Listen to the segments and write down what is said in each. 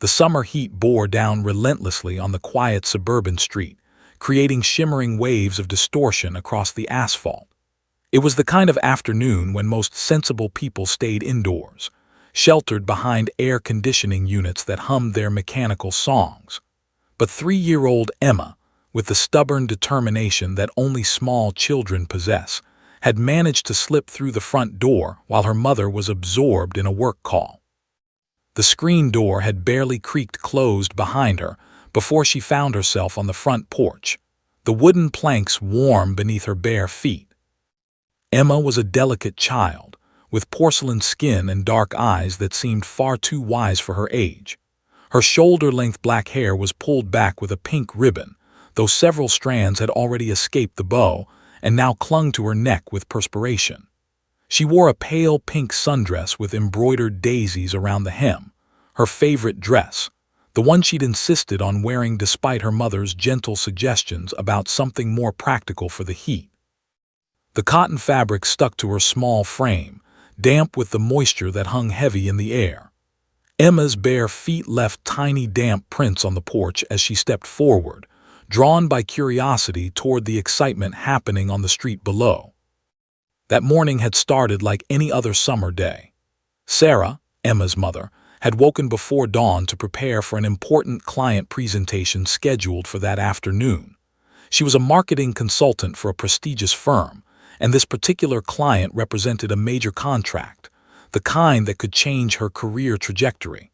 The summer heat bore down relentlessly on the quiet suburban street, creating shimmering waves of distortion across the asphalt. It was the kind of afternoon when most sensible people stayed indoors, sheltered behind air conditioning units that hummed their mechanical songs. But 3-year-old Emma, with the stubborn determination that only small children possess, had managed to slip through the front door while her mother was absorbed in a work call. The screen door had barely creaked closed behind her before she found herself on the front porch, the wooden planks warm beneath her bare feet. Emma was a delicate child, with porcelain skin and dark eyes that seemed far too wise for her age. Her shoulder-length black hair was pulled back with a pink ribbon, though several strands had already escaped the bow and now clung to her neck with perspiration. She wore a pale pink sundress with embroidered daisies around the hem, her favorite dress, the one she'd insisted on wearing despite her mother's gentle suggestions about something more practical for the heat. The cotton fabric stuck to her small frame, damp with the moisture that hung heavy in the air. Emma's bare feet left tiny damp prints on the porch as she stepped forward, drawn by curiosity toward the excitement happening on the street below. That morning had started like any other summer day. Sarah, Emma's mother, had woken before dawn to prepare for an important client presentation scheduled for that afternoon. She was a marketing consultant for a prestigious firm, and this particular client represented a major contract, the kind that could change her career trajectory.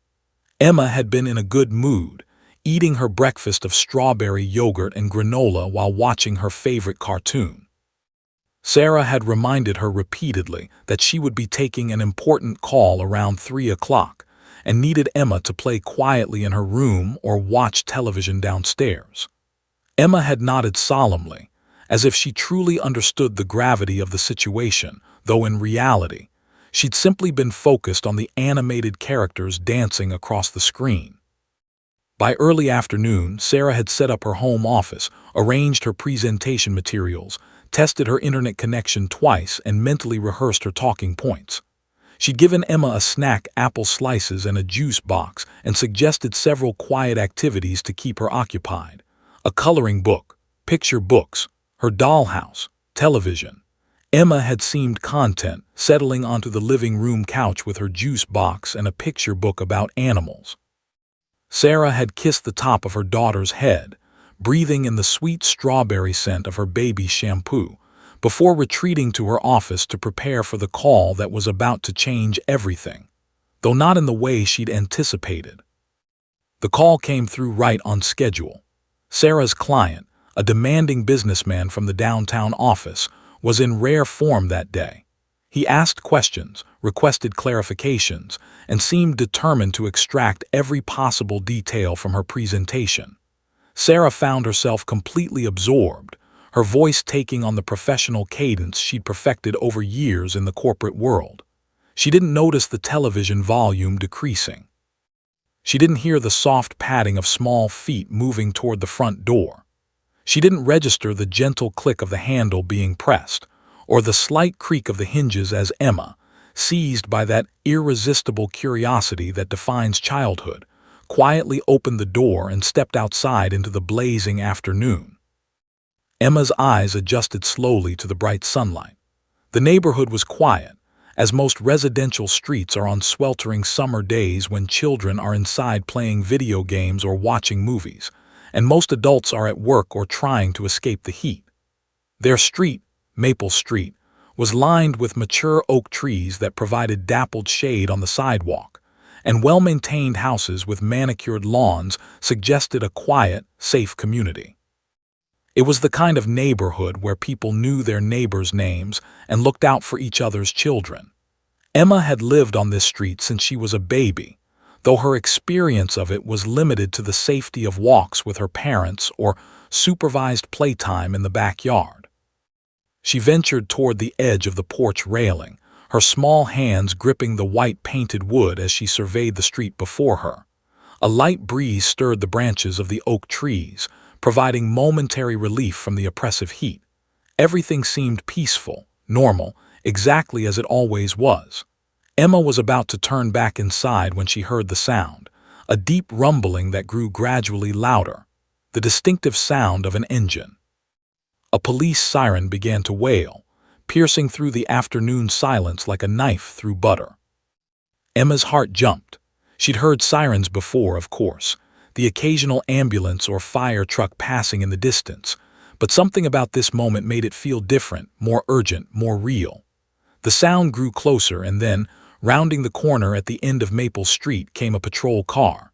Emma had been in a good mood, eating her breakfast of strawberry yogurt and granola while watching her favorite cartoon. Sarah had reminded her repeatedly that she would be taking an important call around 3 o'clock and needed Emma to play quietly in her room or watch television downstairs. Emma had nodded solemnly, as if she truly understood the gravity of the situation, though in reality, she'd simply been focused on the animated characters dancing across the screen. By early afternoon, Sarah had set up her home office, arranged her presentation materials, tested her internet connection twice, and mentally rehearsed her talking points. She'd given Emma a snack, apple slices, and a juice box, and suggested several quiet activities to keep her occupied. A coloring book, picture books, her dollhouse, television. Emma had seemed content, settling onto the living room couch with her juice box and a picture book about animals. Sarah had kissed the top of her daughter's head, breathing in the sweet strawberry scent of her baby's shampoo, before retreating to her office to prepare for the call that was about to change everything, though not in the way she'd anticipated. The call came through right on schedule. Sarah's client, a demanding businessman from the downtown office, was in rare form that day. He asked questions, requested clarifications, and seemed determined to extract every possible detail from her presentation. Sarah found herself completely absorbed, her voice taking on the professional cadence she'd perfected over years in the corporate world. She didn't notice the television volume decreasing. She didn't hear the soft padding of small feet moving toward the front door. She didn't register the gentle click of the handle being pressed, or the slight creak of the hinges as Emma, seized by that irresistible curiosity that defines childhood, quietly opened the door and stepped outside into the blazing afternoon. Emma's eyes adjusted slowly to the bright sunlight. The neighborhood was quiet, as most residential streets are on sweltering summer days when children are inside playing video games or watching movies, and most adults are at work or trying to escape the heat. Their street, Maple Street, was lined with mature oak trees that provided dappled shade on the sidewalk, and well-maintained houses with manicured lawns suggested a quiet, safe community. It was the kind of neighborhood where people knew their neighbors' names and looked out for each other's children. Emma had lived on this street since she was a baby, though her experience of it was limited to the safety of walks with her parents or supervised playtime in the backyard. She ventured toward the edge of the porch railing, her small hands gripping the white painted wood as she surveyed the street before her. A light breeze stirred the branches of the oak trees, providing momentary relief from the oppressive heat. Everything seemed peaceful, normal, exactly as it always was. Emma was about to turn back inside when she heard the sound, a deep rumbling that grew gradually louder, the distinctive sound of an engine. A police siren began to wail, piercing through the afternoon silence like a knife through butter. Emma's heart jumped. She'd heard sirens before, of course, the occasional ambulance or fire truck passing in the distance, but something about this moment made it feel different, more urgent, more real. The sound grew closer, and then, rounding the corner at the end of Maple Street, came a patrol car.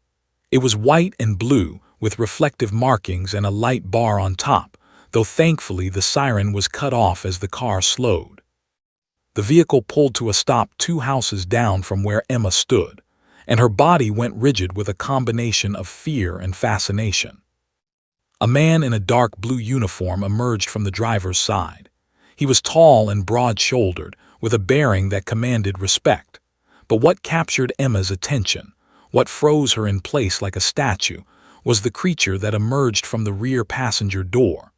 It was white and blue, with reflective markings and a light bar on top, though thankfully the siren was cut off as the car slowed. The vehicle pulled to a stop 2 houses down from where Emma stood, and her body went rigid with a combination of fear and fascination. A man in a dark blue uniform emerged from the driver's side. He was tall and broad-shouldered, with a bearing that commanded respect. But what captured Emma's attention, what froze her in place like a statue, was the creature that emerged from the rear passenger door.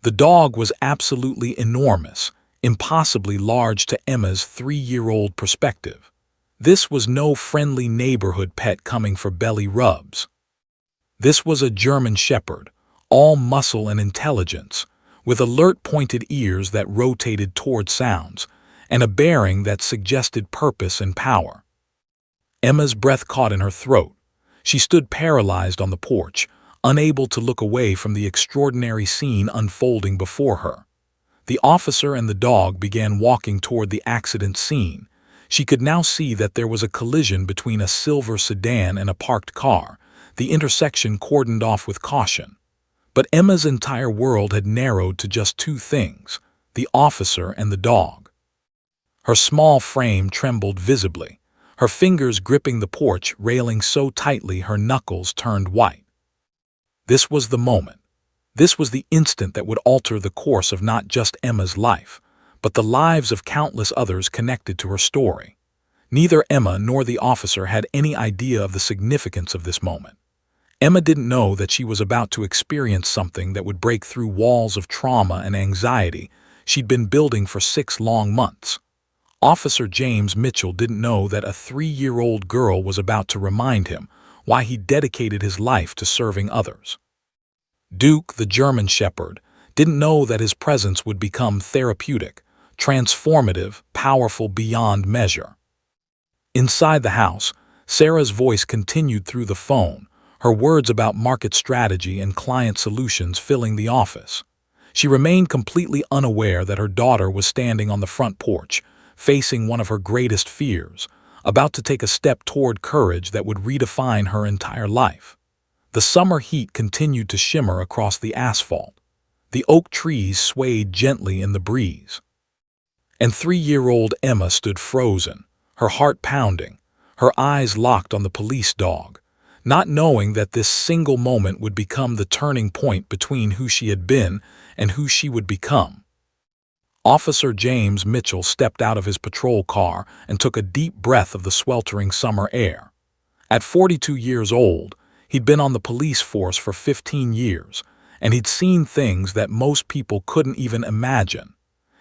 The dog was absolutely enormous, impossibly large to Emma's 3-year-old perspective. This was no friendly neighborhood pet coming for belly rubs. This was a German Shepherd, all muscle and intelligence, with alert pointed ears that rotated toward sounds, and a bearing that suggested purpose and power. Emma's breath caught in her throat. She stood paralyzed on the porch, unable to look away from the extraordinary scene unfolding before her. The officer and the dog began walking toward the accident scene. She could now see that there was a collision between a silver sedan and a parked car, the intersection cordoned off with caution. But Emma's entire world had narrowed to just 2 things, the officer and the dog. Her small frame trembled visibly, her fingers gripping the porch railing so tightly her knuckles turned white. This was the moment. This was the instant that would alter the course of not just Emma's life, but the lives of countless others connected to her story. Neither Emma nor the officer had any idea of the significance of this moment. Emma didn't know that she was about to experience something that would break through walls of trauma and anxiety she'd been building for 6 long months. Officer James Mitchell didn't know that a 3-year-old girl was about to remind him why he dedicated his life to serving others. Duke, the German Shepherd, didn't know that his presence would become therapeutic, transformative, powerful beyond measure. Inside the house, Sarah's voice continued through the phone, her words about market strategy and client solutions filling the office. She remained completely unaware that her daughter was standing on the front porch, facing one of her greatest fears, about to take a step toward courage that would redefine her entire life. The summer heat continued to shimmer across the asphalt. The oak trees swayed gently in the breeze. And 3-year-old Emma stood frozen, her heart pounding, her eyes locked on the police dog, not knowing that this single moment would become the turning point between who she had been and who she would become. Officer James Mitchell stepped out of his patrol car and took a deep breath of the sweltering summer air. At 42 years old, he'd been on the police force for 15 years, and he'd seen things that most people couldn't even imagine.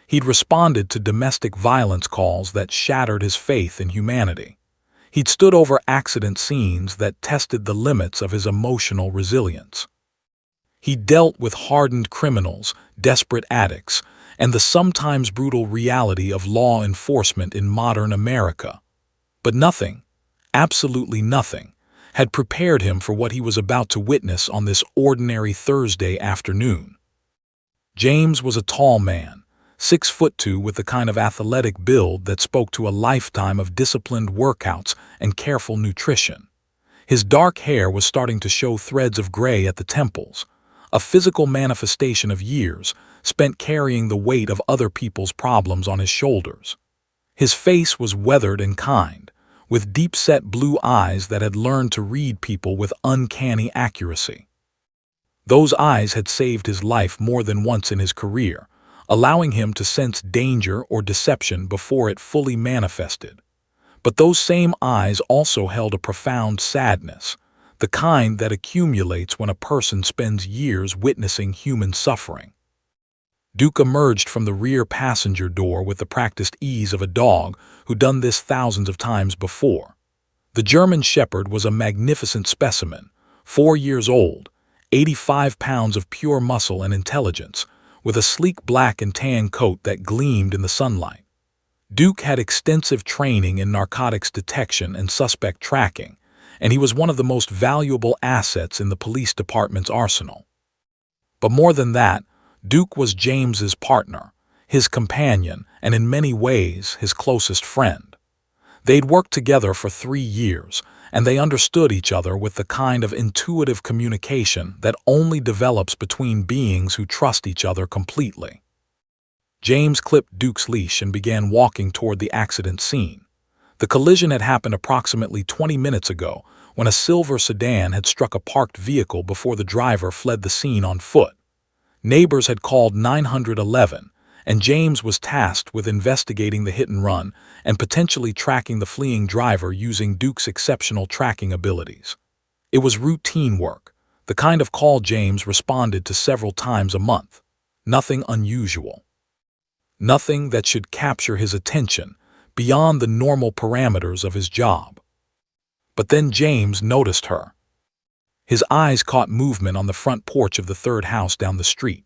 He'd responded to domestic violence calls that shattered his faith in humanity. He'd stood over accident scenes that tested the limits of his emotional resilience. He dealt with hardened criminals, desperate addicts, and the sometimes brutal reality of law enforcement in modern America. But nothing, absolutely nothing, had prepared him for what he was about to witness on this ordinary Thursday afternoon. James was a tall man, 6'2", with the kind of athletic build that spoke to a lifetime of disciplined workouts and careful nutrition. His dark hair was starting to show threads of gray at the temples, a physical manifestation of years spent carrying the weight of other people's problems on his shoulders. His face was weathered and kind, with deep-set blue eyes that had learned to read people with uncanny accuracy. Those eyes had saved his life more than once in his career, allowing him to sense danger or deception before it fully manifested. But those same eyes also held a profound sadness, the kind that accumulates when a person spends years witnessing human suffering. Duke emerged from the rear passenger door with the practiced ease of a dog who'd done this thousands of times before. The German Shepherd was a magnificent specimen, 4 years old, 85 pounds of pure muscle and intelligence, with a sleek black and tan coat that gleamed in the sunlight. Duke had extensive training in narcotics detection and suspect tracking, and he was one of the most valuable assets in the police department's arsenal. But more than that, Duke was James's partner, his companion, and in many ways his closest friend. They'd worked together for 3 years, and they understood each other with the kind of intuitive communication that only develops between beings who trust each other completely. James clipped Duke's leash and began walking toward the accident scene. The collision had happened approximately 20 minutes ago, when a silver sedan had struck a parked vehicle before the driver fled the scene on foot. Neighbors had called 911, and James was tasked with investigating the hit-and-run and potentially tracking the fleeing driver using Duke's exceptional tracking abilities. It was routine work, the kind of call James responded to several times a month. Nothing unusual. Nothing that should capture his attention beyond the normal parameters of his job. But then James noticed her. His eyes caught movement on the front porch of the third house down the street,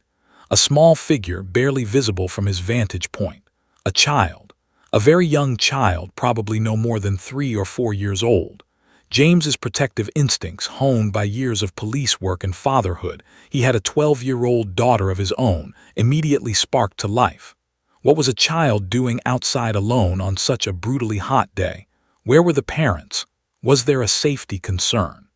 a small figure barely visible from his vantage point. A child, a very young child, probably no more than 3 or 4 years old. James's protective instincts, honed by years of police work and fatherhood, he had a 12-year-old daughter of his own, immediately sparked to life. What was a child doing outside alone on such a brutally hot day? Where were the parents? Was there a safety concern?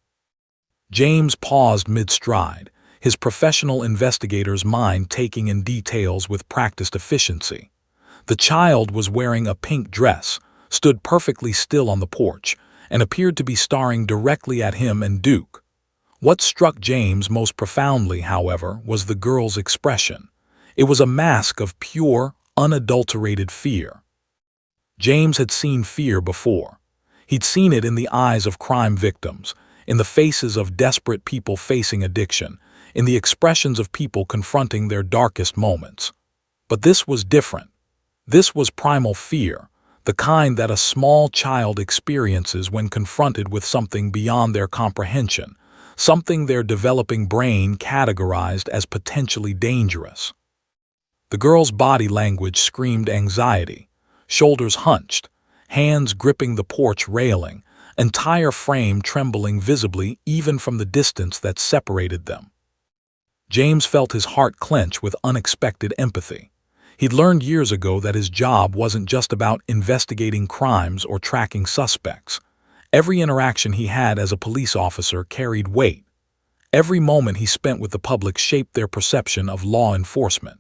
James paused mid-stride, his professional investigator's mind taking in details with practiced efficiency. The child was wearing a pink dress, stood perfectly still on the porch, and appeared to be staring directly at him and Duke. What struck James most profoundly, however, was the girl's expression. It was a mask of pure, unadulterated fear. James had seen fear before. He'd seen it in the eyes of crime victims, in the faces of desperate people facing addiction, in the expressions of people confronting their darkest moments. But this was different. This was primal fear, the kind that a small child experiences when confronted with something beyond their comprehension, something their developing brain categorized as potentially dangerous. The girl's body language screamed anxiety, shoulders hunched, hands gripping the porch railing, entire frame trembling visibly even from the distance that separated them. James felt his heart clench with unexpected empathy. He'd learned years ago that his job wasn't just about investigating crimes or tracking suspects. Every interaction he had as a police officer carried weight. Every moment he spent with the public shaped their perception of law enforcement.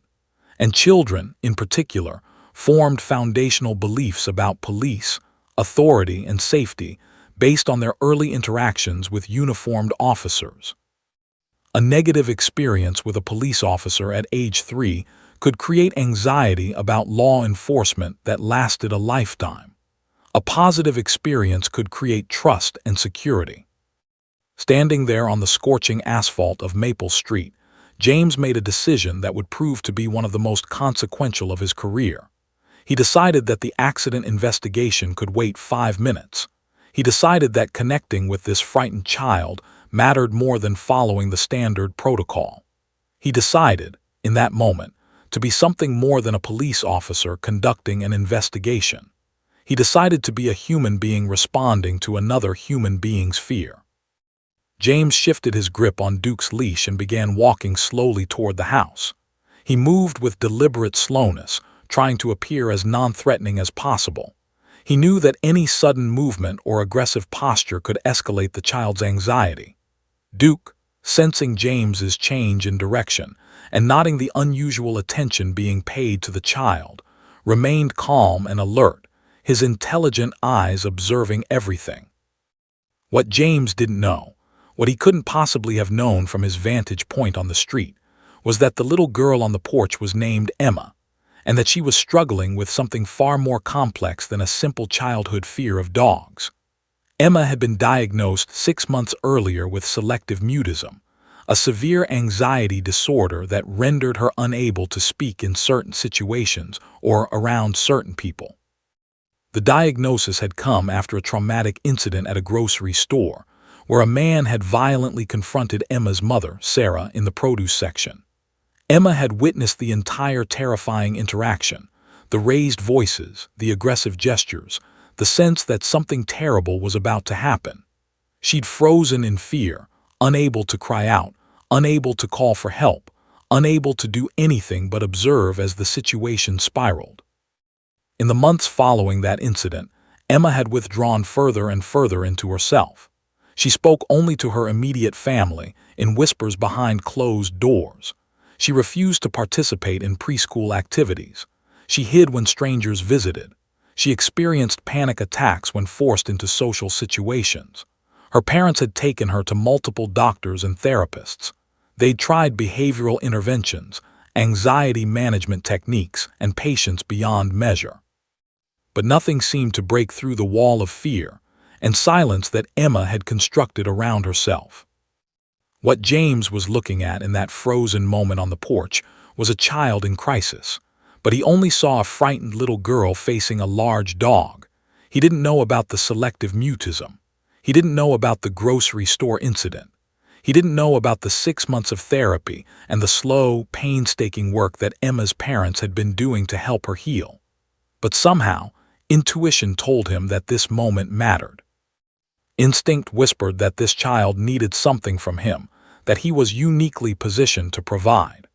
And children, in particular, formed foundational beliefs about police, authority, and safety based on their early interactions with uniformed officers. A negative experience with a police officer at age 3 could create anxiety about law enforcement that lasted a lifetime. A positive experience could create trust and security. Standing there on the scorching asphalt of Maple Street, James made a decision that would prove to be one of the most consequential of his career. He decided that the accident investigation could wait 5 minutes. He decided that connecting with this frightened child mattered more than following the standard protocol. He decided, in that moment, to be something more than a police officer conducting an investigation. He decided to be a human being responding to another human being's fear. James shifted his grip on Duke's leash and began walking slowly toward the house. He moved with deliberate slowness, trying to appear as non-threatening as possible. He knew that any sudden movement or aggressive posture could escalate the child's anxiety. Duke, sensing James's change in direction and noting the unusual attention being paid to the child, remained calm and alert, his intelligent eyes observing everything. What James didn't know, what he couldn't possibly have known from his vantage point on the street, was that the little girl on the porch was named Emma, and that she was struggling with something far more complex than a simple childhood fear of dogs. Emma had been diagnosed 6 months earlier with selective mutism, a severe anxiety disorder that rendered her unable to speak in certain situations or around certain people. The diagnosis had come after a traumatic incident at a grocery store, where a man had violently confronted Emma's mother, Sarah, in the produce section. Emma had witnessed the entire terrifying interaction, the raised voices, the aggressive gestures, the sense that something terrible was about to happen. She'd frozen in fear, unable to cry out, unable to call for help, unable to do anything but observe as the situation spiraled. In the months following that incident, Emma had withdrawn further and further into herself. She spoke only to her immediate family, in whispers behind closed doors. She refused to participate in preschool activities. She hid when strangers visited. She experienced panic attacks when forced into social situations. Her parents had taken her to multiple doctors and therapists. They'd tried behavioral interventions, anxiety management techniques, and patience beyond measure. But nothing seemed to break through the wall of fear and silence that Emma had constructed around herself. What James was looking at in that frozen moment on the porch was a child in crisis, but he only saw a frightened little girl facing a large dog. He didn't know about the selective mutism. He didn't know about the grocery store incident. He didn't know about the 6 months of therapy and the slow, painstaking work that Emma's parents had been doing to help her heal. But somehow, intuition told him that this moment mattered. Instinct whispered that this child needed something from him, that he was uniquely positioned to provide.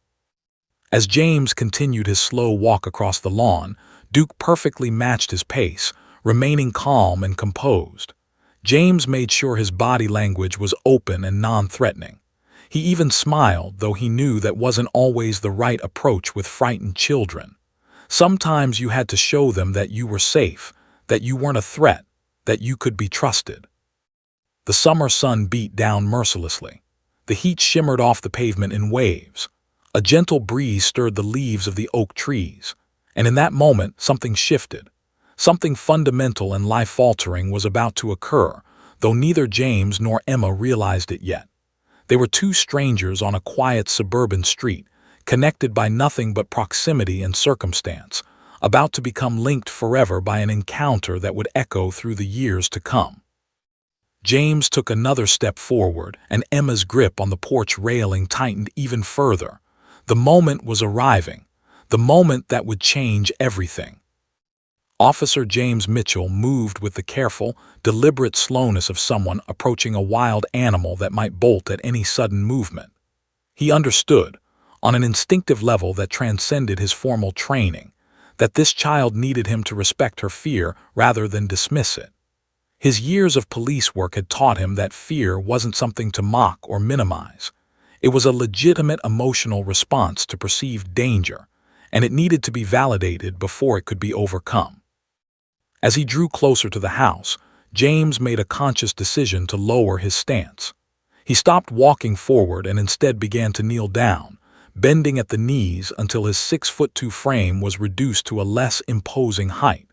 As James continued his slow walk across the lawn, Duke perfectly matched his pace, remaining calm and composed. James made sure his body language was open and non-threatening. He even smiled, though he knew that wasn't always the right approach with frightened children. Sometimes you had to show them that you were safe, that you weren't a threat, that you could be trusted. The summer sun beat down mercilessly. The heat shimmered off the pavement in waves. A gentle breeze stirred the leaves of the oak trees. And in that moment, something shifted. Something fundamental and life-altering was about to occur, though neither James nor Emma realized it yet. They were two strangers on a quiet suburban street, connected by nothing but proximity and circumstance, about to become linked forever by an encounter that would echo through the years to come. James took another step forward, and Emma's grip on the porch railing tightened even further. The moment was arriving, the moment that would change everything. Officer James Mitchell moved with the careful, deliberate slowness of someone approaching a wild animal that might bolt at any sudden movement. He understood, on an instinctive level that transcended his formal training, that this child needed him to respect her fear rather than dismiss it. His years of police work had taught him that fear wasn't something to mock or minimize. It was a legitimate emotional response to perceived danger, and it needed to be validated before it could be overcome. As he drew closer to the house, James made a conscious decision to lower his stance. He stopped walking forward and instead began to kneel down, bending at the knees until his 6'2" frame was reduced to a less imposing height.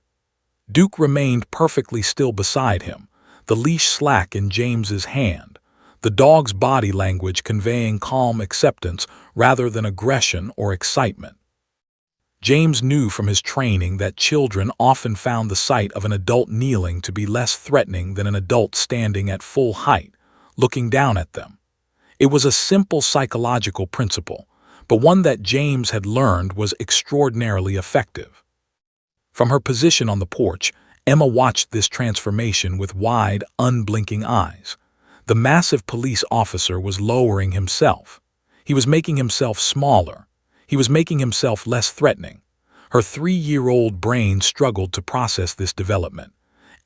Duke remained perfectly still beside him, the leash slack in James's hand, the dog's body language conveying calm acceptance rather than aggression or excitement. James knew from his training that children often found the sight of an adult kneeling to be less threatening than an adult standing at full height, looking down at them. It was a simple psychological principle, but one that James had learned was extraordinarily effective. From her position on the porch, Emma watched this transformation with wide, unblinking eyes. The massive police officer was lowering himself. He was making himself smaller. He was making himself less threatening. Her 3-year-old brain struggled to process this development.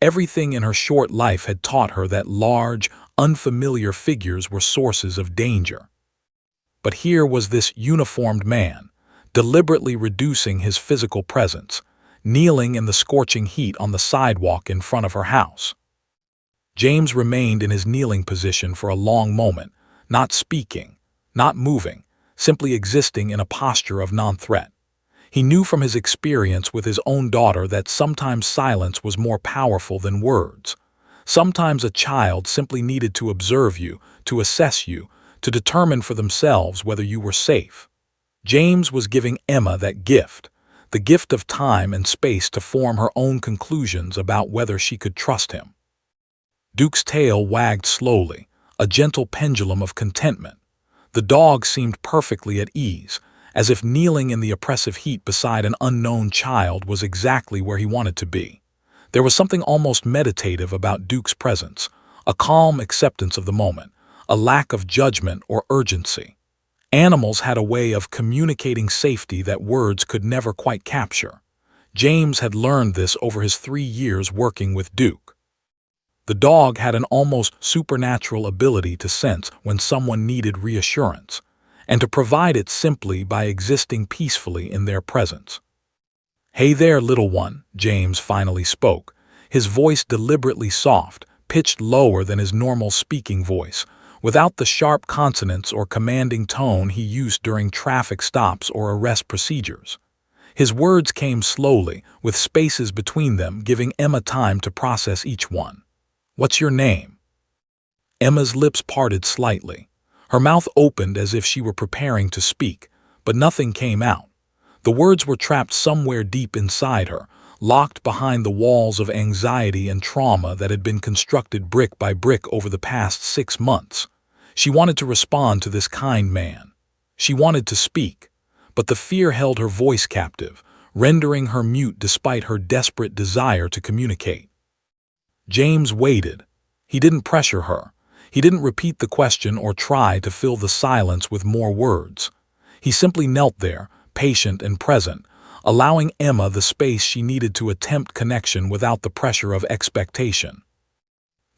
Everything in her short life had taught her that large, unfamiliar figures were sources of danger. But here was this uniformed man, deliberately reducing his physical presence, kneeling in the scorching heat on the sidewalk in front of her house. James remained in his kneeling position for a long moment, not speaking, not moving, simply existing in a posture of non-threat. He knew from his experience with his own daughter that sometimes silence was more powerful than words. Sometimes a child simply needed to observe you, to assess you, to determine for themselves whether you were safe. James was giving Emma that gift, the gift of time and space to form her own conclusions about whether she could trust him. Duke's tail wagged slowly, a gentle pendulum of contentment. The dog seemed perfectly at ease, as if kneeling in the oppressive heat beside an unknown child was exactly where he wanted to be. There was something almost meditative about Duke's presence, a calm acceptance of the moment, a lack of judgment or urgency. Animals had a way of communicating safety that words could never quite capture. James had learned this over his 3 years working with Duke. The dog had an almost supernatural ability to sense when someone needed reassurance, and to provide it simply by existing peacefully in their presence. "Hey there, little one," James finally spoke, his voice deliberately soft, pitched lower than his normal speaking voice, without the sharp consonants or commanding tone he used during traffic stops or arrest procedures. His words came slowly, with spaces between them, giving Emma time to process each one. "What's your name?" Emma's lips parted slightly. Her mouth opened as if she were preparing to speak, but nothing came out. The words were trapped somewhere deep inside her, locked behind the walls of anxiety and trauma that had been constructed brick by brick over the past 6 months. She wanted to respond to this kind man. She wanted to speak, but the fear held her voice captive, rendering her mute despite her desperate desire to communicate. James waited. He didn't pressure her. He didn't repeat the question or try to fill the silence with more words. He simply knelt there, patient and present, allowing Emma the space she needed to attempt connection without the pressure of expectation.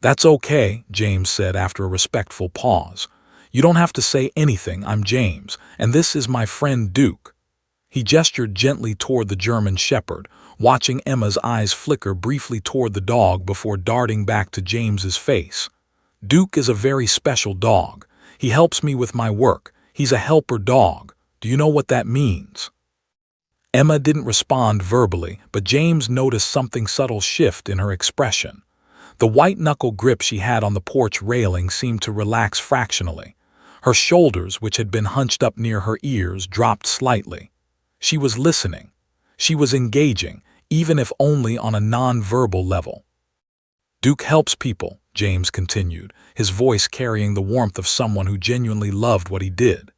"That's okay," James said after a respectful pause. "You don't have to say anything. I'm James, and this is my friend Duke." He gestured gently toward the German shepherd, watching Emma's eyes flicker briefly toward the dog before darting back to James's face. "Duke is a very special dog. He helps me with my work. He's a helper dog. Do you know what that means?" Emma didn't respond verbally, but James noticed something subtle shift in her expression. The white-knuckle grip she had on the porch railing seemed to relax fractionally. Her shoulders, which had been hunched up near her ears, dropped slightly. She was listening. She was engaging, even if only on a non-verbal level. "Duke helps people," James continued, his voice carrying the warmth of someone who genuinely loved what he did.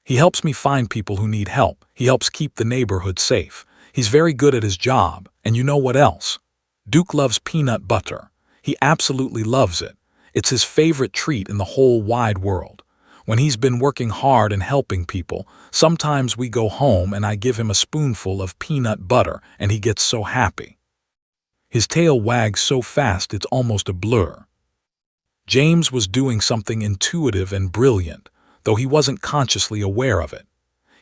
"He helps me find people who need help. He helps keep the neighborhood safe. He's very good at his job, and you know what else? Duke loves peanut butter. He absolutely loves it. It's his favorite treat in the whole wide world. When he's been working hard and helping people, sometimes we go home and I give him a spoonful of peanut butter and he gets so happy." His tail wags so fast it's almost a blur. James was doing something intuitive and brilliant, though he wasn't consciously aware of it.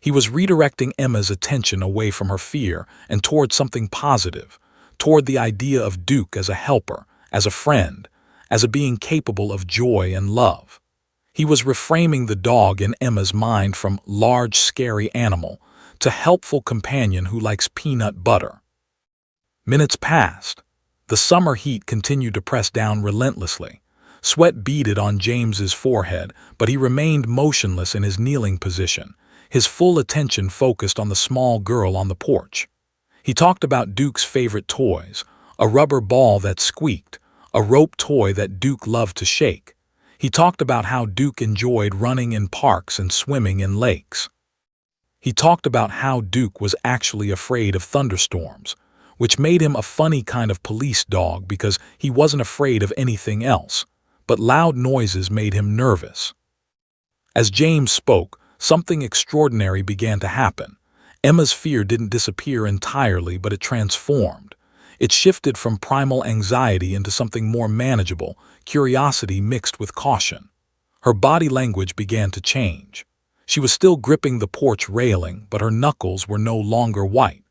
He was redirecting Emma's attention away from her fear and toward something positive, toward the idea of Duke as a helper, as a friend, as a being capable of joy and love. He was reframing the dog in Emma's mind from large, scary animal to helpful companion who likes peanut butter. Minutes passed. The summer heat continued to press down relentlessly. Sweat beaded on James's forehead, but he remained motionless in his kneeling position, his full attention focused on the small girl on the porch. He talked about Duke's favorite toys, a rubber ball that squeaked, a rope toy that Duke loved to shake. He talked about how Duke enjoyed running in parks and swimming in lakes. He talked about how Duke was actually afraid of thunderstorms, which made him a funny kind of police dog because he wasn't afraid of anything else, but loud noises made him nervous. As James spoke, something extraordinary began to happen. Emma's fear didn't disappear entirely, but it transformed. It shifted from primal anxiety into something more manageable, curiosity mixed with caution. Her body language began to change. She was still gripping the porch railing, but her knuckles were no longer white.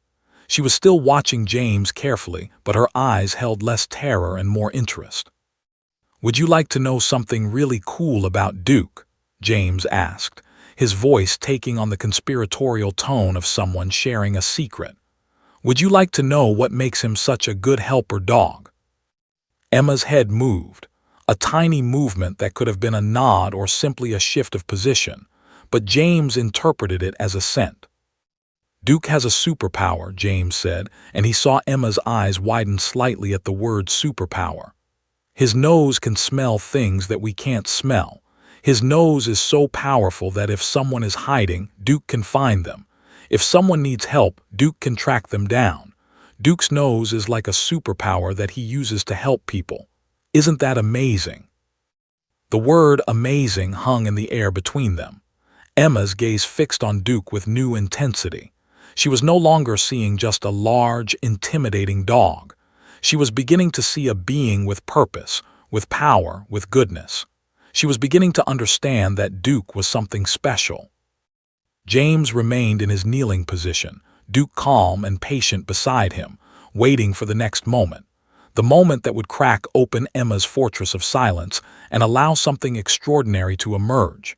She was still watching James carefully, but her eyes held less terror and more interest. "Would you like to know something really cool about Duke?" James asked, his voice taking on the conspiratorial tone of someone sharing a secret. "Would you like to know what makes him such a good helper dog?" Emma's head moved, a tiny movement that could have been a nod or simply a shift of position, but James interpreted it as assent. Duke has a superpower, James said, and he saw Emma's eyes widen slightly at the word superpower. His nose can smell things that we can't smell. His nose is so powerful that if someone is hiding, Duke can find them. If someone needs help, Duke can track them down. Duke's nose is like a superpower that he uses to help people. Isn't that amazing? The word amazing hung in the air between them. Emma's gaze fixed on Duke with new intensity. She was no longer seeing just a large, intimidating dog. She was beginning to see a being with purpose, with power, with goodness. She was beginning to understand that Duke was something special. James remained in his kneeling position, Duke calm and patient beside him, waiting for the next moment. The moment that would crack open Emma's fortress of silence and allow something extraordinary to emerge.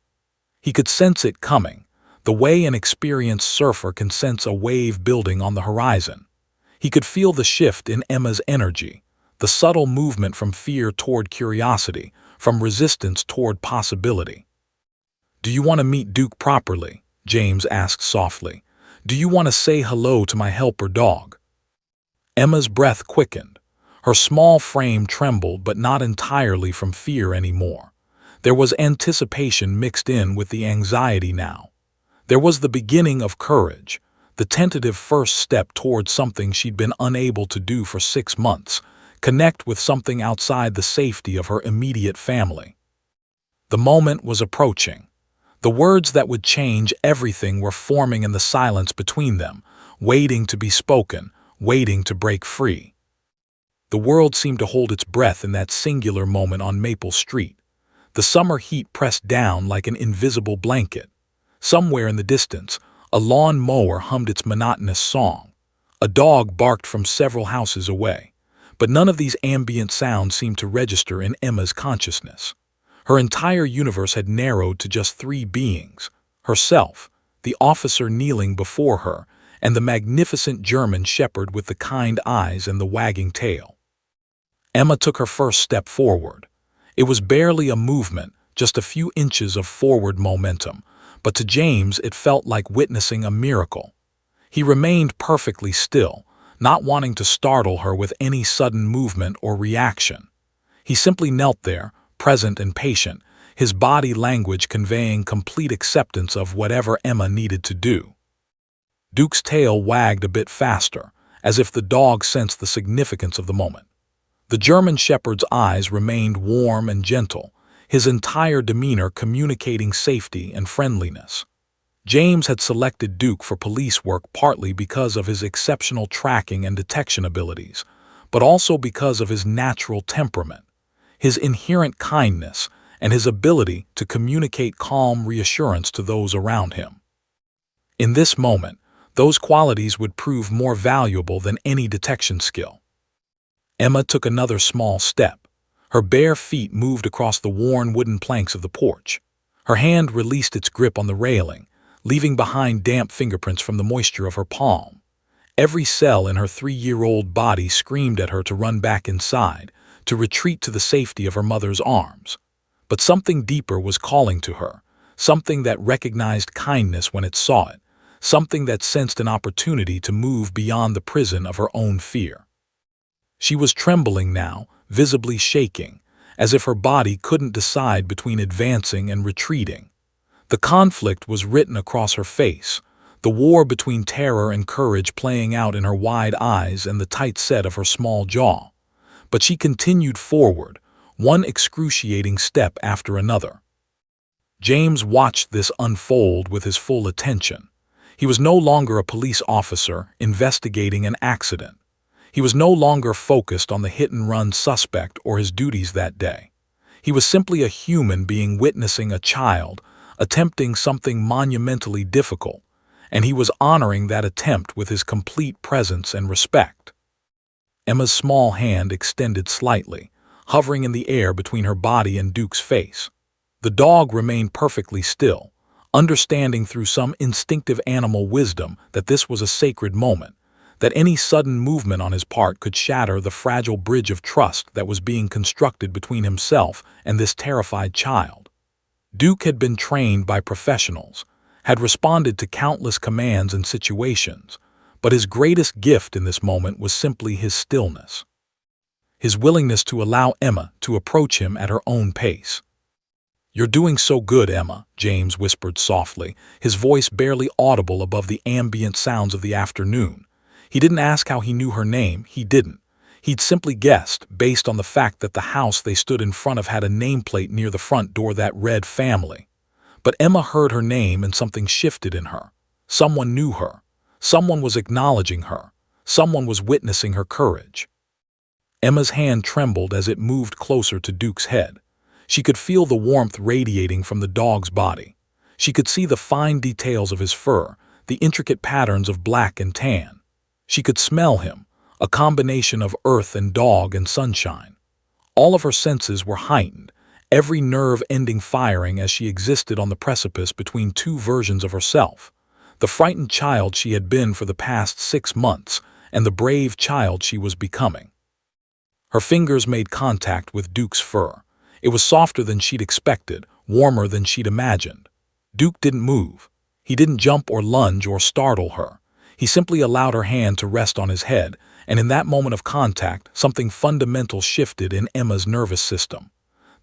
He could sense it coming, the way an experienced surfer can sense a wave building on the horizon. He could feel the shift in Emma's energy, the subtle movement from fear toward curiosity, from resistance toward possibility. "Do you want to meet Duke properly?" James asked softly. "Do you want to say hello to my helper dog?" Emma's breath quickened. Her small frame trembled, but not entirely from fear anymore. There was anticipation mixed in with the anxiety now. There was the beginning of courage, the tentative first step toward something she'd been unable to do for 6 months, connect with something outside the safety of her immediate family. The moment was approaching. The words that would change everything were forming in the silence between them, waiting to be spoken, waiting to break free. The world seemed to hold its breath in that singular moment on Maple Street. The summer heat pressed down like an invisible blanket. Somewhere in the distance, a lawn mower hummed its monotonous song. A dog barked from several houses away. But none of these ambient sounds seemed to register in Emma's consciousness. Her entire universe had narrowed to just 3 beings: herself, the officer kneeling before her, and the magnificent German shepherd with the kind eyes and the wagging tail. Emma took her first step forward. It was barely a movement, just a few inches of forward momentum, but to James it felt like witnessing a miracle. He remained perfectly still, not wanting to startle her with any sudden movement or reaction. He simply knelt there, present and patient, his body language conveying complete acceptance of whatever Emma needed to do. Duke's tail wagged a bit faster, as if the dog sensed the significance of the moment. The German shepherd's eyes remained warm and gentle, his entire demeanor communicating safety and friendliness. James had selected Duke for police work partly because of his exceptional tracking and detection abilities, but also because of his natural temperament, his inherent kindness, and his ability to communicate calm reassurance to those around him. In this moment, those qualities would prove more valuable than any detection skill. Emma took another small step. Her bare feet moved across the worn wooden planks of the porch. Her hand released its grip on the railing, leaving behind damp fingerprints from the moisture of her palm. Every cell in her 3-year-old body screamed at her to run back inside, to retreat to the safety of her mother's arms. But something deeper was calling to her, something that recognized kindness when it saw it, something that sensed an opportunity to move beyond the prison of her own fear. She was trembling now, visibly shaking, as if her body couldn't decide between advancing and retreating. The conflict was written across her face, the war between terror and courage playing out in her wide eyes and the tight set of her small jaw. But she continued forward, one excruciating step after another. James watched this unfold with his full attention. He was no longer a police officer investigating an accident. He was no longer focused on the hit-and-run suspect or his duties that day. He was simply a human being witnessing a child attempting something monumentally difficult, and he was honoring that attempt with his complete presence and respect. Emma's small hand extended slightly, hovering in the air between her body and Duke's face. The dog remained perfectly still, understanding through some instinctive animal wisdom that this was a sacred moment, that any sudden movement on his part could shatter the fragile bridge of trust that was being constructed between himself and this terrified child. Duke had been trained by professionals, had responded to countless commands and situations, but his greatest gift in this moment was simply his stillness. His willingness to allow Emma to approach him at her own pace. "You're doing so good, Emma," James whispered softly, his voice barely audible above the ambient sounds of the afternoon. He didn't ask how he knew her name, he didn't. He'd simply guessed, based on the fact that the house they stood in front of had a nameplate near the front door that read family. But Emma heard her name and something shifted in her. Someone knew her. Someone was acknowledging her. Someone was witnessing her courage. Emma's hand trembled as it moved closer to Duke's head. She could feel the warmth radiating from the dog's body. She could see the fine details of his fur, the intricate patterns of black and tan. She could smell him, a combination of earth and dog and sunshine. All of her senses were heightened, every nerve ending firing as she existed on the precipice between two versions of herself. The frightened child she had been for the past 6 months, and the brave child she was becoming. Her fingers made contact with Duke's fur. It was softer than she'd expected, warmer than she'd imagined. Duke didn't move. He didn't jump or lunge or startle her. He simply allowed her hand to rest on his head, and in that moment of contact, something fundamental shifted in Emma's nervous system.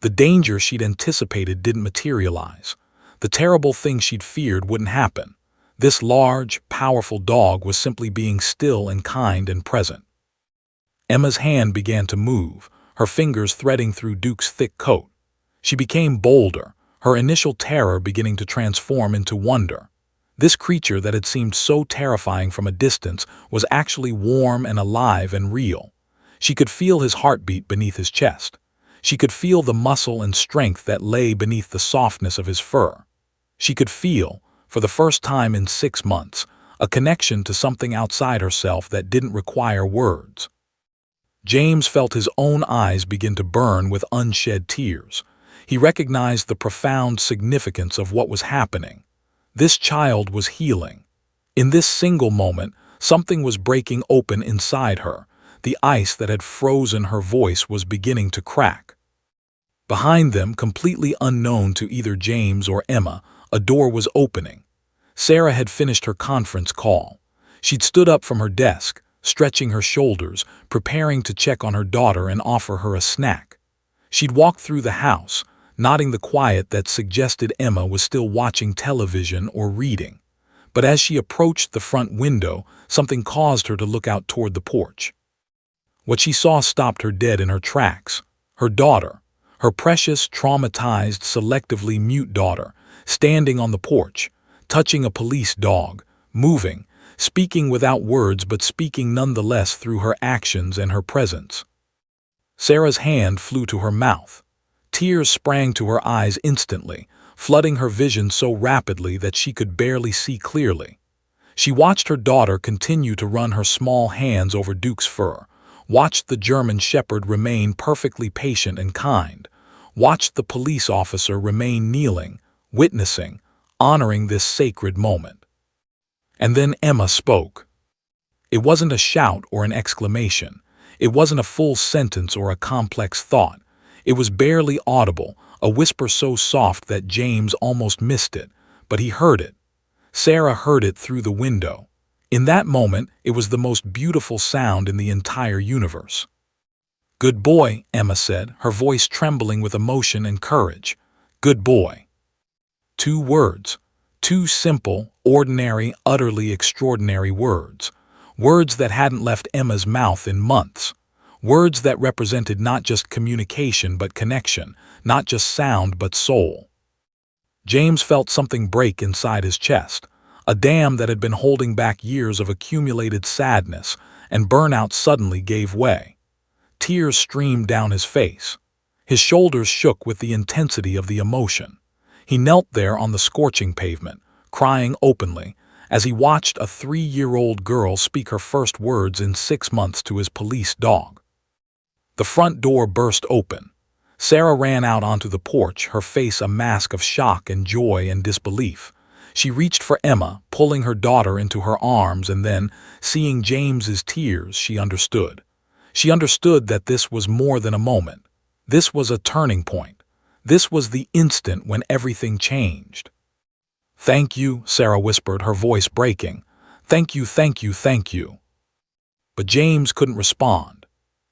The danger she'd anticipated didn't materialize. The terrible thing she'd feared wouldn't happen. This large, powerful dog was simply being still and kind and present. Emma's hand began to move, her fingers threading through Duke's thick coat. She became bolder, her initial terror beginning to transform into wonder. This creature that had seemed so terrifying from a distance was actually warm and alive and real. She could feel his heartbeat beneath his chest. She could feel the muscle and strength that lay beneath the softness of his fur. She could feel, for the first time in 6 months, a connection to something outside herself that didn't require words. James felt his own eyes begin to burn with unshed tears. He recognized the profound significance of what was happening. This child was healing. In this single moment, something was breaking open inside her. The ice that had frozen her voice was beginning to crack. Behind them, completely unknown to either James or Emma, a door was opening. Sarah had finished her conference call. She'd stood up from her desk, stretching her shoulders, preparing to check on her daughter and offer her a snack. She'd walked through the house, nodding the quiet that suggested Emma was still watching television or reading. But as she approached the front window, something caused her to look out toward the porch. What she saw stopped her dead in her tracks. Her daughter, her precious, traumatized, selectively mute daughter, standing on the porch, touching a police dog, moving, speaking without words but speaking nonetheless through her actions and her presence. Sarah's hand flew to her mouth. Tears sprang to her eyes instantly, flooding her vision so rapidly that she could barely see clearly. She watched her daughter continue to run her small hands over Duke's fur, watched the German shepherd remain perfectly patient and kind, watched the police officer remain kneeling, witnessing, honoring this sacred moment. And then Emma spoke. It wasn't a shout or an exclamation. It wasn't a full sentence or a complex thought. It was barely audible, a whisper so soft that James almost missed it, but he heard it. Sarah heard it through the window. In that moment, it was the most beautiful sound in the entire universe. "Good boy," Emma said, her voice trembling with emotion and courage. "Good boy." 2 words. 2 simple, ordinary, utterly extraordinary words. Words that hadn't left Emma's mouth in months. Words that represented not just communication but connection, not just sound but soul. James felt something break inside his chest, a dam that had been holding back years of accumulated sadness and burnout suddenly gave way. Tears streamed down his face. His shoulders shook with the intensity of the emotion. He knelt there on the scorching pavement, crying openly, as he watched a 3-year-old girl speak her first words in 6 months to his police dog. The front door burst open. Sarah ran out onto the porch, her face a mask of shock and joy and disbelief. She reached for Emma, pulling her daughter into her arms, and then, seeing James's tears, she understood. She understood that this was more than a moment. This was a turning point. This was the instant when everything changed. "Thank you," Sarah whispered, her voice breaking. "Thank you, thank you, thank you." But James couldn't respond.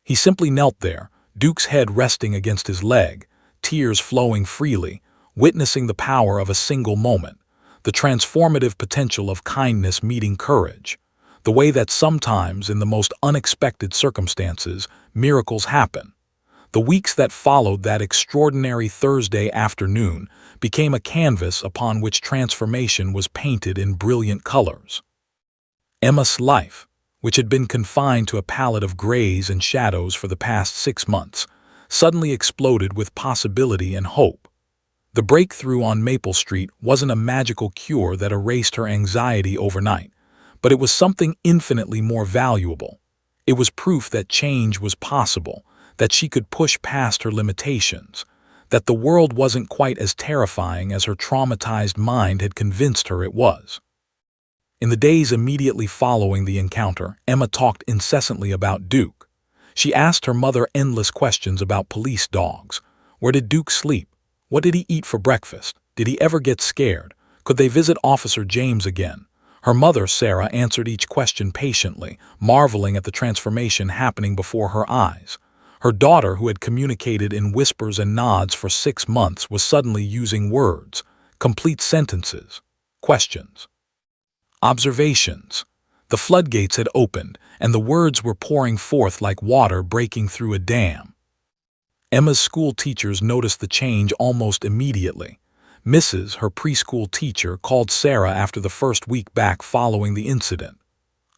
He simply knelt there, Duke's head resting against his leg, tears flowing freely, witnessing the power of a single moment, the transformative potential of kindness meeting courage, the way that sometimes, in the most unexpected circumstances, miracles happen. The weeks that followed that extraordinary Thursday afternoon became a canvas upon which transformation was painted in brilliant colors. Emma's life, which had been confined to a palette of grays and shadows for the past 6 months, suddenly exploded with possibility and hope. The breakthrough on Maple Street wasn't a magical cure that erased her anxiety overnight, but it was something infinitely more valuable. It was proof that change was possible, that she could push past her limitations, that the world wasn't quite as terrifying as her traumatized mind had convinced her it was. In the days immediately following the encounter, Emma talked incessantly about Duke. She asked her mother endless questions about police dogs. Where did Duke sleep? What did he eat for breakfast? Did he ever get scared? Could they visit Officer James again? Her mother, Sarah, answered each question patiently, marveling at the transformation happening before her eyes. Her daughter, who had communicated in whispers and nods for 6 months, was suddenly using words, complete sentences, questions, observations. The floodgates had opened, and the words were pouring forth like water breaking through a dam. Emma's school teachers noticed the change almost immediately. Mrs., her preschool teacher, called Sarah after the first week back following the incident.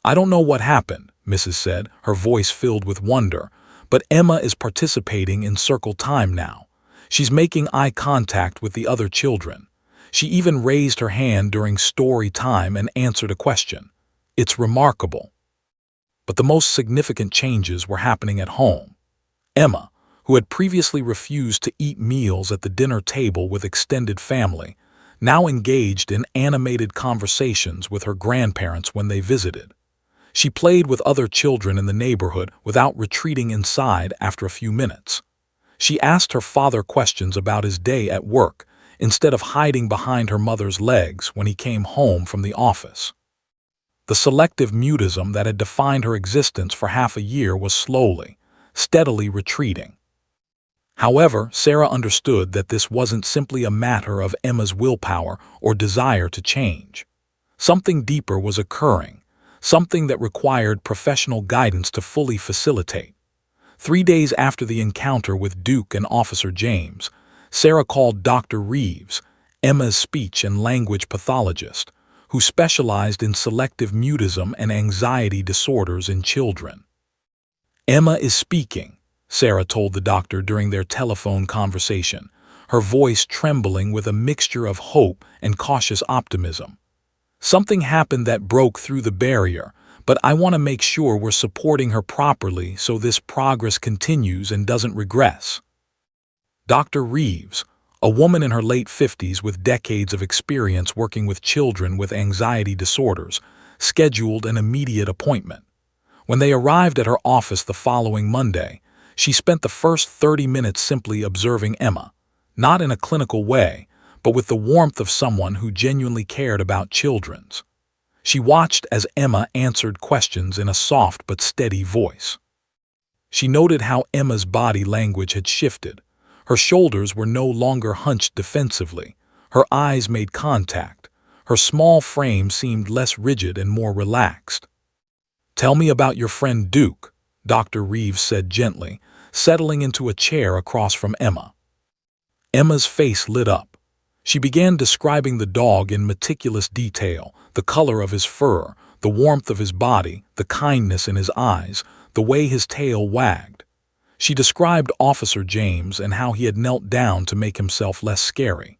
"I don't know what happened," Mrs. said, her voice filled with wonder, "but Emma is participating in circle time now. She's making eye contact with the other children. She even raised her hand during story time and answered a question. It's remarkable." But the most significant changes were happening at home. Emma, who had previously refused to eat meals at the dinner table with extended family, now engaged in animated conversations with her grandparents when they visited. She played with other children in the neighborhood without retreating inside after a few minutes. She asked her father questions about his day at work instead of hiding behind her mother's legs when he came home from the office. The selective mutism that had defined her existence for half a year was slowly, steadily retreating. However, Sarah understood that this wasn't simply a matter of Emma's willpower or desire to change. Something deeper was occurring, something that required professional guidance to fully facilitate. 3 days after the encounter with Duke and Officer James, Sarah called Dr. Reeves, Emma's speech and language pathologist, who specialized in selective mutism and anxiety disorders in children. "Emma is speaking," Sarah told the doctor during their telephone conversation, her voice trembling with a mixture of hope and cautious optimism. "Something happened that broke through the barrier, but I want to make sure we're supporting her properly so this progress continues and doesn't regress." Dr. Reeves, a woman in her late 50s with decades of experience working with children with anxiety disorders, scheduled an immediate appointment. When they arrived at her office the following Monday, she spent the first 30 minutes simply observing Emma, not in a clinical way, but with the warmth of someone who genuinely cared about children's. She watched as Emma answered questions in a soft but steady voice. She noted how Emma's body language had shifted. Her shoulders were no longer hunched defensively. Her eyes made contact. Her small frame seemed less rigid and more relaxed. "Tell me about your friend Duke," Dr. Reeves said gently, settling into a chair across from Emma. Emma's face lit up. She began describing the dog in meticulous detail, the color of his fur, the warmth of his body, the kindness in his eyes, the way his tail wagged. She described Officer James and how he had knelt down to make himself less scary.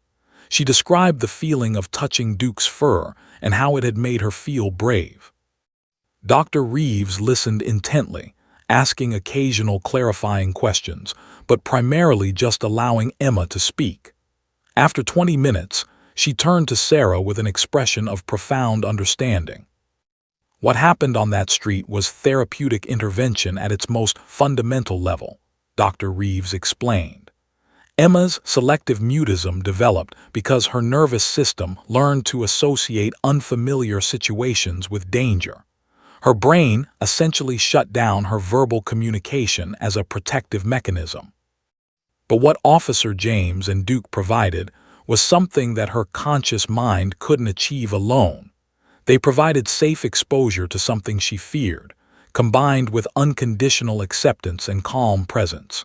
She described the feeling of touching Duke's fur and how it had made her feel brave. Dr. Reeves listened intently, asking occasional clarifying questions, but primarily just allowing Emma to speak. After 20 minutes, she turned to Sarah with an expression of profound understanding. "What happened on that street was therapeutic intervention at its most fundamental level," Dr. Reeves explained. Emma's selective mutism developed because her nervous system learned to associate unfamiliar situations with danger. Her brain essentially shut down her verbal communication as a protective mechanism. But what Officer James and Duke provided was something that her conscious mind couldn't achieve alone. They provided safe exposure to something she feared, combined with unconditional acceptance and calm presence.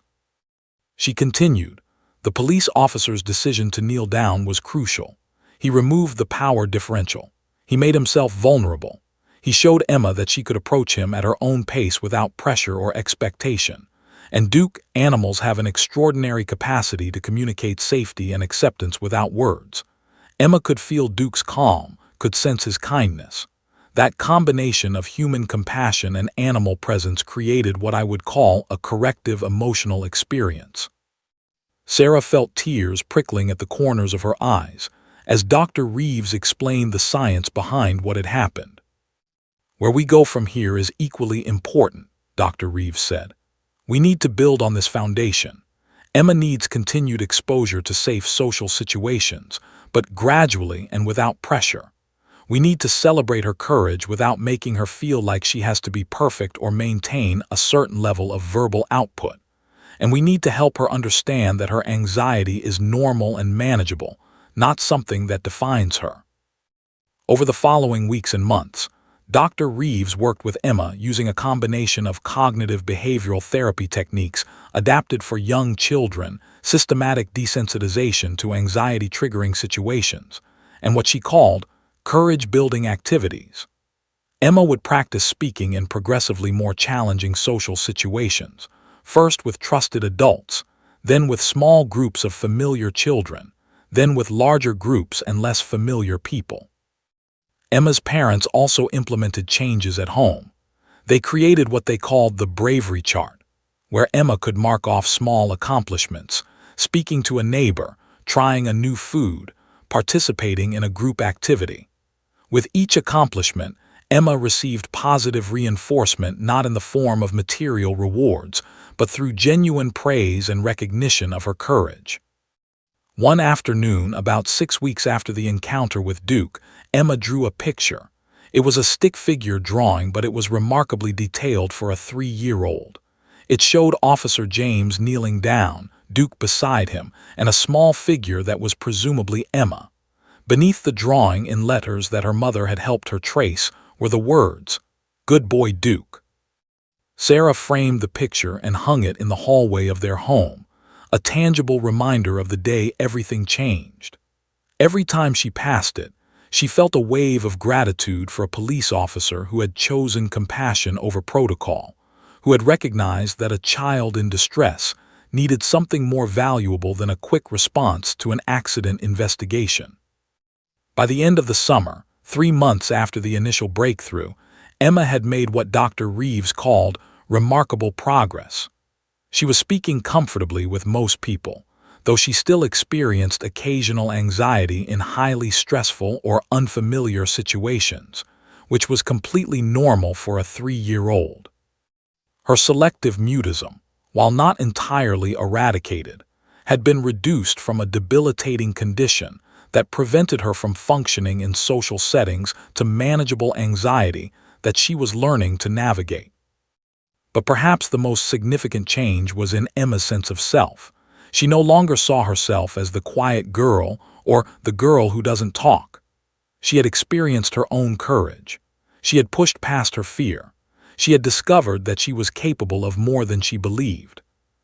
She continued, "The police officer's decision to kneel down was crucial. He removed the power differential. He made himself vulnerable. He showed Emma that she could approach him at her own pace without pressure or expectation. And Duke, animals have an extraordinary capacity to communicate safety and acceptance without words. Emma could feel Duke's calm, could sense his kindness. That combination of human compassion and animal presence created what I would call a corrective emotional experience." Sarah felt tears prickling at the corners of her eyes as Dr. Reeves explained the science behind what had happened. "Where we go from here is equally important," Dr. Reeves said. "We need to build on this foundation. Emma needs continued exposure to safe social situations, but gradually and without pressure. We need to celebrate her courage without making her feel like she has to be perfect or maintain a certain level of verbal output. And we need to help her understand that her anxiety is normal and manageable, not something that defines her." Over the following weeks and months, Dr. Reeves worked with Emma using a combination of cognitive behavioral therapy techniques adapted for young children, systematic desensitization to anxiety-triggering situations, and what she called courage-building activities. Emma would practice speaking in progressively more challenging social situations, first with trusted adults, then with small groups of familiar children, then with larger groups and less familiar people. Emma's parents also implemented changes at home. They created what they called the bravery chart, where Emma could mark off small accomplishments, speaking to a neighbor, trying a new food, participating in a group activity. With each accomplishment, Emma received positive reinforcement not in the form of material rewards, but through genuine praise and recognition of her courage. One afternoon, about 6 weeks after the encounter with Duke, Emma drew a picture. It was a stick figure drawing, but it was remarkably detailed for a 3-year-old. It showed Officer James kneeling down, Duke beside him, and a small figure that was presumably Emma. Beneath the drawing, in letters that her mother had helped her trace, were the words, "Good boy, Duke." Sarah framed the picture and hung it in the hallway of their home, a tangible reminder of the day everything changed. Every time she passed it, she felt a wave of gratitude for a police officer who had chosen compassion over protocol, who had recognized that a child in distress needed something more valuable than a quick response to an accident investigation. By the end of the summer, 3 months after the initial breakthrough, Emma had made what Dr. Reeves called remarkable progress. She was speaking comfortably with most people, though she still experienced occasional anxiety in highly stressful or unfamiliar situations, which was completely normal for a 3-year-old. Her selective mutism, while not entirely eradicated, had been reduced from a debilitating condition that prevented her from functioning in social settings to manageable anxiety that she was learning to navigate. But perhaps the most significant change was in Emma's sense of self. She no longer saw herself as the quiet girl or the girl who doesn't talk. She had experienced her own courage. She had pushed past her fear. She had discovered that she was capable of more than she believed.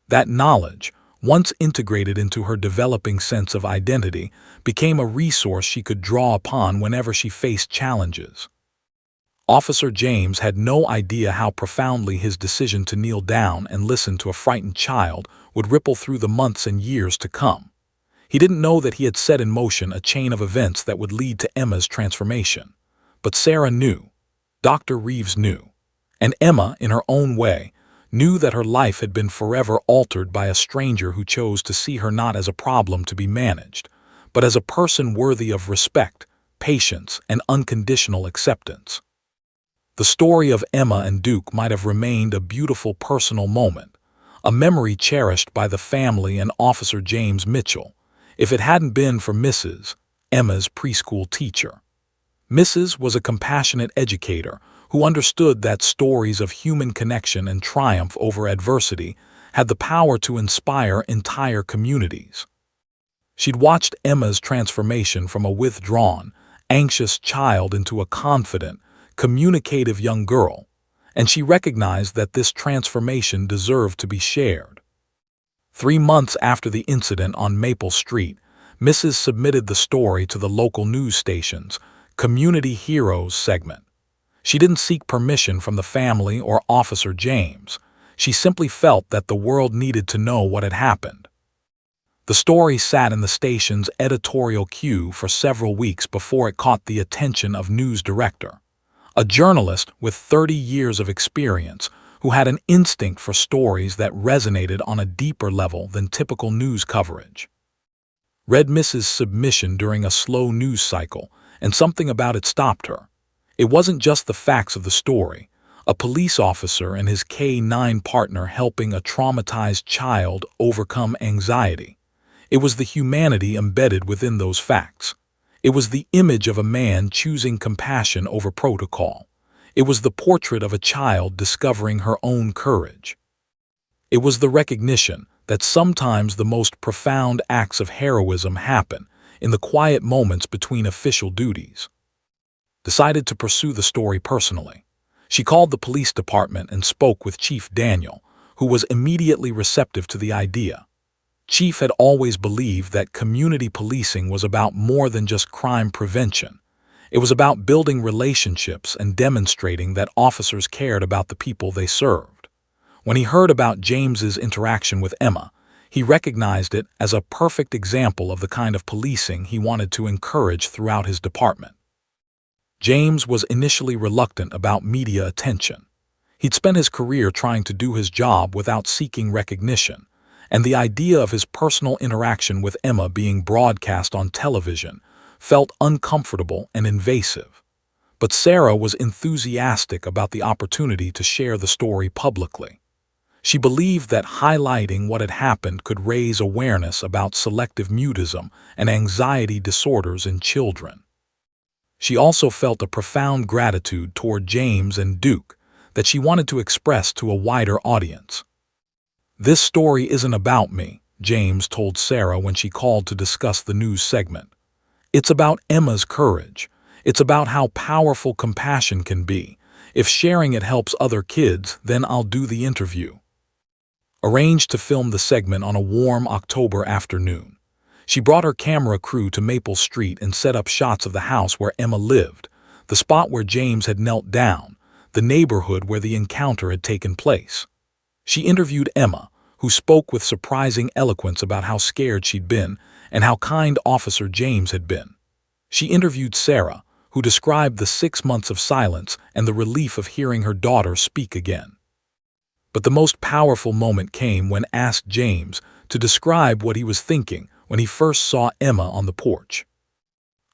That knowledge, once integrated into her developing sense of identity, became a resource she could draw upon whenever she faced challenges. Officer James had no idea how profoundly his decision to kneel down and listen to a frightened child would ripple through the months and years to come. He didn't know that he had set in motion a chain of events that would lead to Emma's transformation. But Sarah knew. Dr. Reeves knew. And Emma, in her own way, knew that her life had been forever altered by a stranger who chose to see her not as a problem to be managed, but as a person worthy of respect, patience, and unconditional acceptance. The story of Emma and Duke might have remained a beautiful personal moment, a memory cherished by the family and Officer James Mitchell, if it hadn't been for Mrs. Emma's preschool teacher. Mrs. was a compassionate educator who understood that stories of human connection and triumph over adversity had the power to inspire entire communities. She'd watched Emma's transformation from a withdrawn, anxious child into a confident, communicative young girl, and she recognized that this transformation deserved to be shared. 3 months after the incident on Maple Street, Mrs. submitted the story to the local news station's Community Heroes segment. She didn't seek permission from the family or Officer James. She simply felt that the world needed to know what had happened. The story sat in the station's editorial queue for several weeks before it caught the attention of news director, a journalist with 30 years of experience who had an instinct for stories that resonated on a deeper level than typical news coverage. Read Mrs. submission during a slow news cycle, and something about it stopped her. It wasn't just the facts of the story, a police officer and his K-9 partner helping a traumatized child overcome anxiety. It was the humanity embedded within those facts. It was the image of a man choosing compassion over protocol. It was the portrait of a child discovering her own courage. It was the recognition that sometimes the most profound acts of heroism happen in the quiet moments between official duties. Decided to pursue the story personally. She called the police department and spoke with Chief Daniel, who was immediately receptive to the idea. Chief had always believed that community policing was about more than just crime prevention. It was about building relationships and demonstrating that officers cared about the people they served. When he heard about James's interaction with Emma, he recognized it as a perfect example of the kind of policing he wanted to encourage throughout his department. James was initially reluctant about media attention. He'd spent his career trying to do his job without seeking recognition, and the idea of his personal interaction with Emma being broadcast on television felt uncomfortable and invasive. But Sarah was enthusiastic about the opportunity to share the story publicly. She believed that highlighting what had happened could raise awareness about selective mutism and anxiety disorders in children. She also felt a profound gratitude toward James and Duke that she wanted to express to a wider audience. "This story isn't about me," James told Sarah when she called to discuss the news segment. "It's about Emma's courage. It's about how powerful compassion can be. If sharing it helps other kids, then I'll do the interview." Arranged to film the segment on a warm October afternoon. She brought her camera crew to Maple Street and set up shots of the house where Emma lived, the spot where James had knelt down, the neighborhood where the encounter had taken place. She interviewed Emma, who spoke with surprising eloquence about how scared she'd been and how kind Officer James had been. She interviewed Sarah, who described the 6 months of silence and the relief of hearing her daughter speak again. But the most powerful moment came when asked James to describe what he was thinking when he first saw Emma on the porch.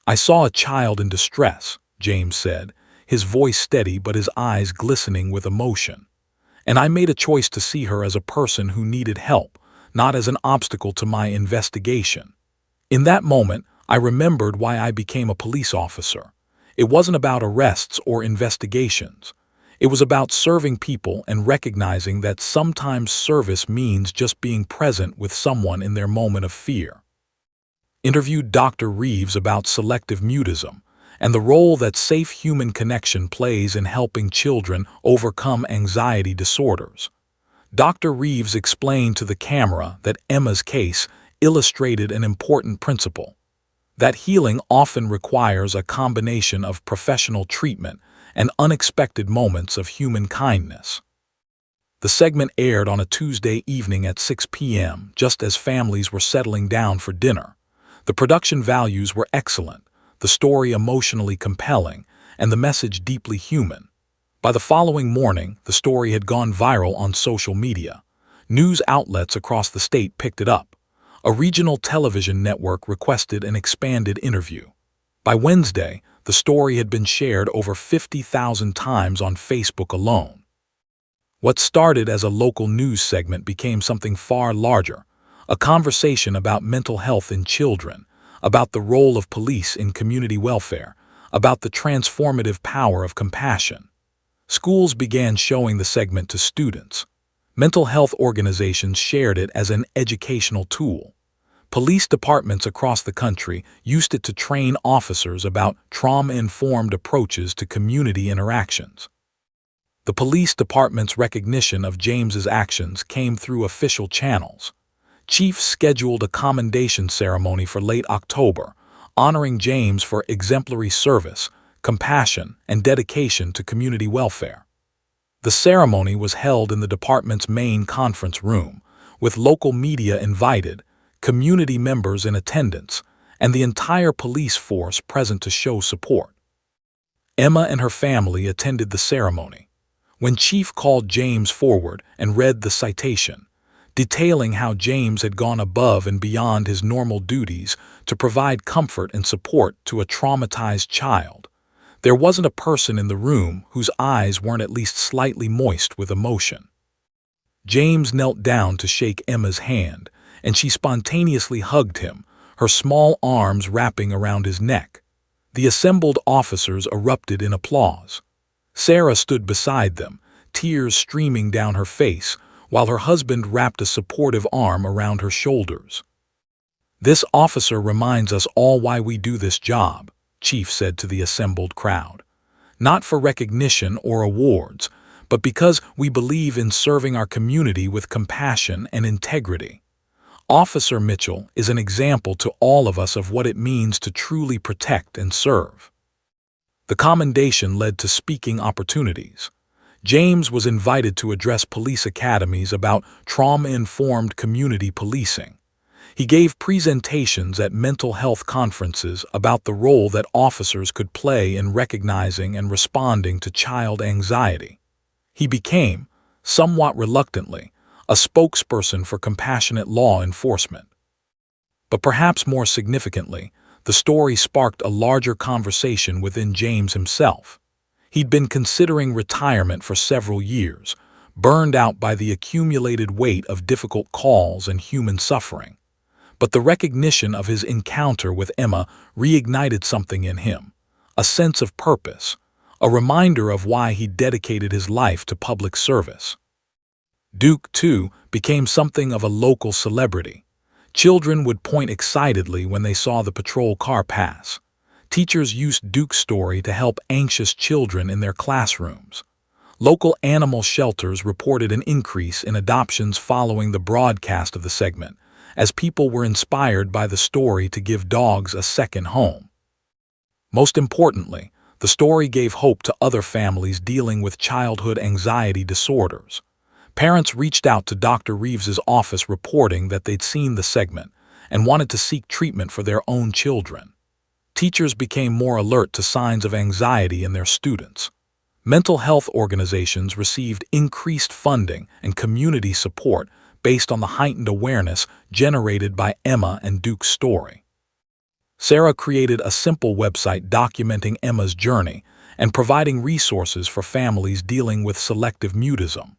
"I saw a child in distress," James said, his voice steady but his eyes glistening with emotion. "And I made a choice to see her as a person who needed help, not as an obstacle to my investigation. In that moment, I remembered why I became a police officer. It wasn't about arrests or investigations. It was about serving people and recognizing that sometimes service means just being present with someone in their moment of fear." Interviewed Dr. Reeves about selective mutism and the role that safe human connection plays in helping children overcome anxiety disorders. Dr. Reeves explained to the camera that Emma's case illustrated an important principle, that healing often requires a combination of professional treatment and unexpected moments of human kindness. The segment aired on a Tuesday evening at 6 p.m., just as families were settling down for dinner. The production values were excellent, the story emotionally compelling, and the message deeply human. By the following morning, the story had gone viral on social media. News outlets across the state picked it up. A regional television network requested an expanded interview. By Wednesday, the story had been shared over 50,000 times on Facebook alone. What started as a local news segment became something far larger, a conversation about mental health in children, about the role of police in community welfare, about the transformative power of compassion. Schools began showing the segment to students. Mental health organizations shared it as an educational tool. Police departments across the country used it to train officers about trauma-informed approaches to community interactions. The police department's recognition of James's actions came through official channels. Chiefs scheduled a commendation ceremony for late October, honoring James for exemplary service, compassion, and dedication to community welfare. The ceremony was held in the department's main conference room, with local media invited, community members in attendance, and the entire police force present to show support. Emma and her family attended the ceremony. When Chief called James forward and read the citation, detailing how James had gone above and beyond his normal duties to provide comfort and support to a traumatized child, there wasn't a person in the room whose eyes weren't at least slightly moist with emotion. James knelt down to shake Emma's hand, and she spontaneously hugged him, her small arms wrapping around his neck. The assembled officers erupted in applause. Sarah stood beside them, tears streaming down her face, while her husband wrapped a supportive arm around her shoulders. "This officer reminds us all why we do this job," Chief said to the assembled crowd. "Not for recognition or awards, but because we believe in serving our community with compassion and integrity. Officer Mitchell is an example to all of us of what it means to truly protect and serve." The commendation led to speaking opportunities. James was invited to address police academies about trauma-informed community policing. He gave presentations at mental health conferences about the role that officers could play in recognizing and responding to child anxiety. He became, somewhat reluctantly, a spokesperson for compassionate law enforcement. But perhaps more significantly, the story sparked a larger conversation within James himself. He'd been considering retirement for several years, burned out by the accumulated weight of difficult calls and human suffering. But the recognition of his encounter with Emma reignited something in him, a sense of purpose, a reminder of why he dedicated his life to public service. Duke, too, became something of a local celebrity. Children would point excitedly when they saw the patrol car pass. Teachers used Duke's story to help anxious children in their classrooms. Local animal shelters reported an increase in adoptions following the broadcast of the segment, as people were inspired by the story to give dogs a second home. Most importantly, the story gave hope to other families dealing with childhood anxiety disorders. Parents reached out to Dr. Reeves's office reporting that they'd seen the segment and wanted to seek treatment for their own children. Teachers became more alert to signs of anxiety in their students. Mental health organizations received increased funding and community support based on the heightened awareness generated by Emma and Duke's story. Sarah created a simple website documenting Emma's journey and providing resources for families dealing with selective mutism.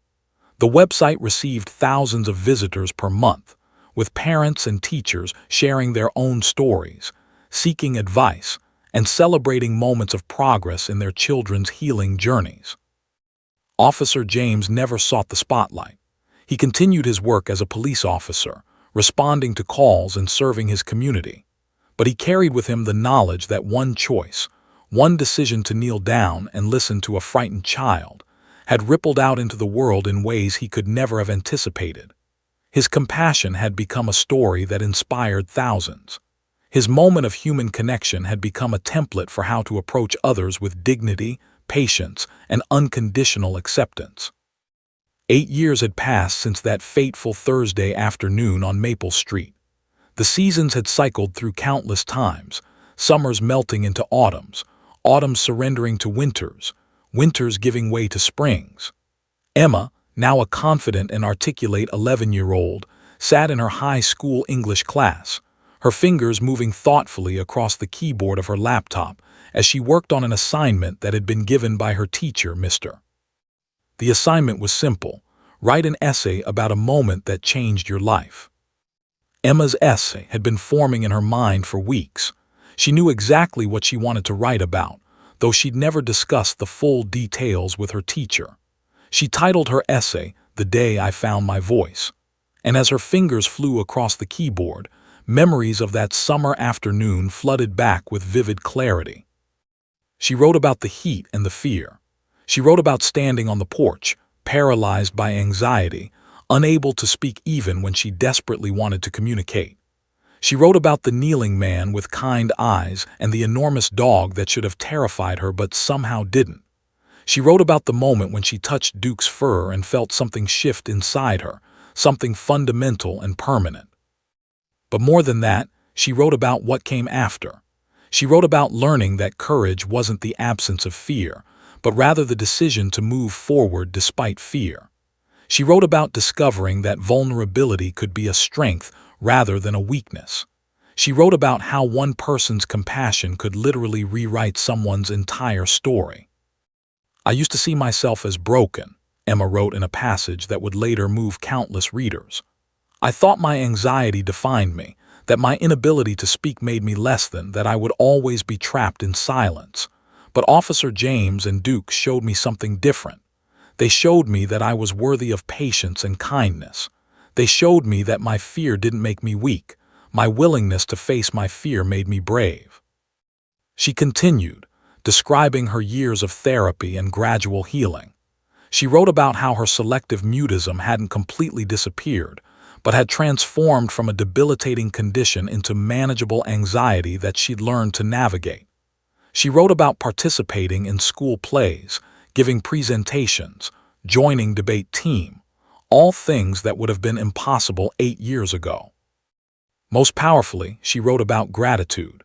The website received thousands of visitors per month, with parents and teachers sharing their own stories, seeking advice, and celebrating moments of progress in their children's healing journeys. Officer James never sought the spotlight. He continued his work as a police officer, responding to calls and serving his community. But he carried with him the knowledge that one choice, one decision to kneel down and listen to a frightened child, had rippled out into the world in ways he could never have anticipated. His compassion had become a story that inspired thousands. His moment of human connection had become a template for how to approach others with dignity, patience, and unconditional acceptance. 8 years had passed since that fateful Thursday afternoon on Maple Street. The seasons had cycled through countless times, summers melting into autumns, autumns surrendering to winters, winters giving way to springs. Emma, now a confident and articulate 11-year-old, sat in her high school English class, her fingers moving thoughtfully across the keyboard of her laptop as she worked on an assignment that had been given by her teacher, Mr. The assignment was simple: write an essay about a moment that changed your life. Emma's essay had been forming in her mind for weeks. She knew exactly what she wanted to write about, though she'd never discussed the full details with her teacher. She titled her essay, "The Day I Found My Voice," and as her fingers flew across the keyboard, memories of that summer afternoon flooded back with vivid clarity. She wrote about the heat and the fear. She wrote about standing on the porch, paralyzed by anxiety, unable to speak even when she desperately wanted to communicate. She wrote about the kneeling man with kind eyes and the enormous dog that should have terrified her but somehow didn't. She wrote about the moment when she touched Duke's fur and felt something shift inside her, something fundamental and permanent. But more than that, she wrote about what came after. She wrote about learning that courage wasn't the absence of fear, but rather the decision to move forward despite fear. She wrote about discovering that vulnerability could be a strength rather than a weakness. She wrote about how one person's compassion could literally rewrite someone's entire story. "I used to see myself as broken," Emma wrote in a passage that would later move countless readers. "I thought my anxiety defined me, that my inability to speak made me less than, that I would always be trapped in silence. But Officer James and Duke showed me something different. They showed me that I was worthy of patience and kindness. They showed me that my fear didn't make me weak. My willingness to face my fear made me brave." She continued, describing her years of therapy and gradual healing. She wrote about how her selective mutism hadn't completely disappeared, but had transformed from a debilitating condition into manageable anxiety that she'd learned to navigate. She wrote about participating in school plays, giving presentations, joining debate team, all things that would have been impossible 8 years ago. Most powerfully, she wrote about gratitude.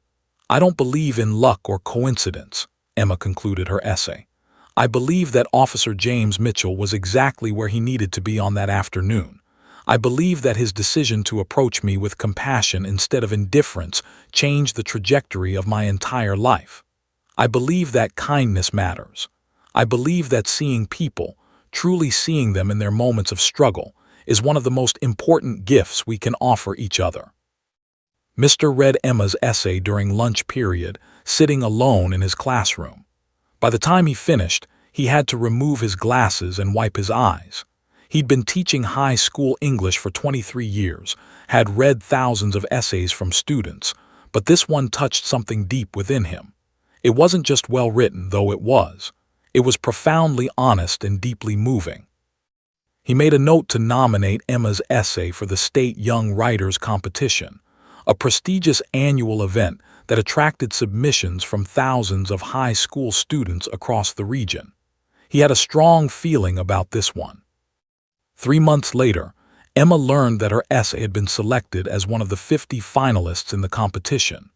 "I don't believe in luck or coincidence," Emma concluded her essay. "I believe that Officer James Mitchell was exactly where he needed to be on that afternoon. I believe that his decision to approach me with compassion instead of indifference changed the trajectory of my entire life. I believe that kindness matters. I believe that seeing people, truly seeing them in their moments of struggle, is one of the most important gifts we can offer each other." Mr. read Emma's essay during lunch period, sitting alone in his classroom. By the time he finished, he had to remove his glasses and wipe his eyes. He'd been teaching high school English for 23 years, had read thousands of essays from students, but this one touched something deep within him. It wasn't just well written, though it was. It was profoundly honest and deeply moving. He made a note to nominate Emma's essay for the State Young Writers Competition, a prestigious annual event that attracted submissions from thousands of high school students across the region. He had a strong feeling about this one. 3 months later, Emma learned that her essay had been selected as one of the 50 finalists in the competition.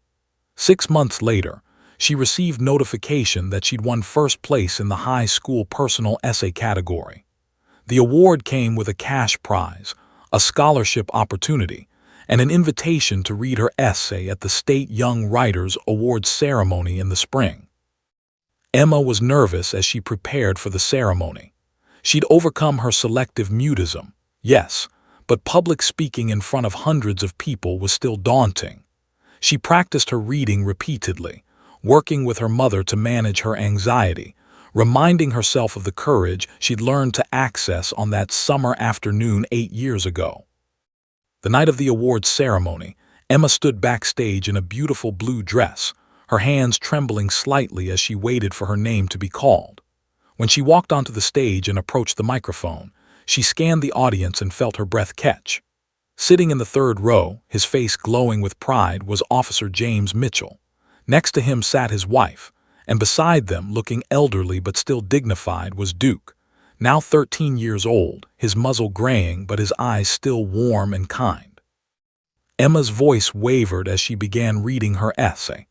6 months later, she received notification that she'd won first place in the high school personal essay category. The award came with a cash prize, a scholarship opportunity, and an invitation to read her essay at the State Young Writers Awards ceremony in the spring. Emma was nervous as she prepared for the ceremony. She'd overcome her selective mutism, yes, but public speaking in front of hundreds of people was still daunting. She practiced her reading repeatedly, working with her mother to manage her anxiety, reminding herself of the courage she'd learned to access on that summer afternoon 8 years ago. The night of the awards ceremony, Emma stood backstage in a beautiful blue dress, her hands trembling slightly as she waited for her name to be called. When she walked onto the stage and approached the microphone, she scanned the audience and felt her breath catch. Sitting in the third row, his face glowing with pride, was Officer James Mitchell. Next to him sat his wife, and beside them, looking elderly but still dignified, was Duke, now 13 years old, his muzzle graying but his eyes still warm and kind. Emma's voice wavered as she began reading her essay.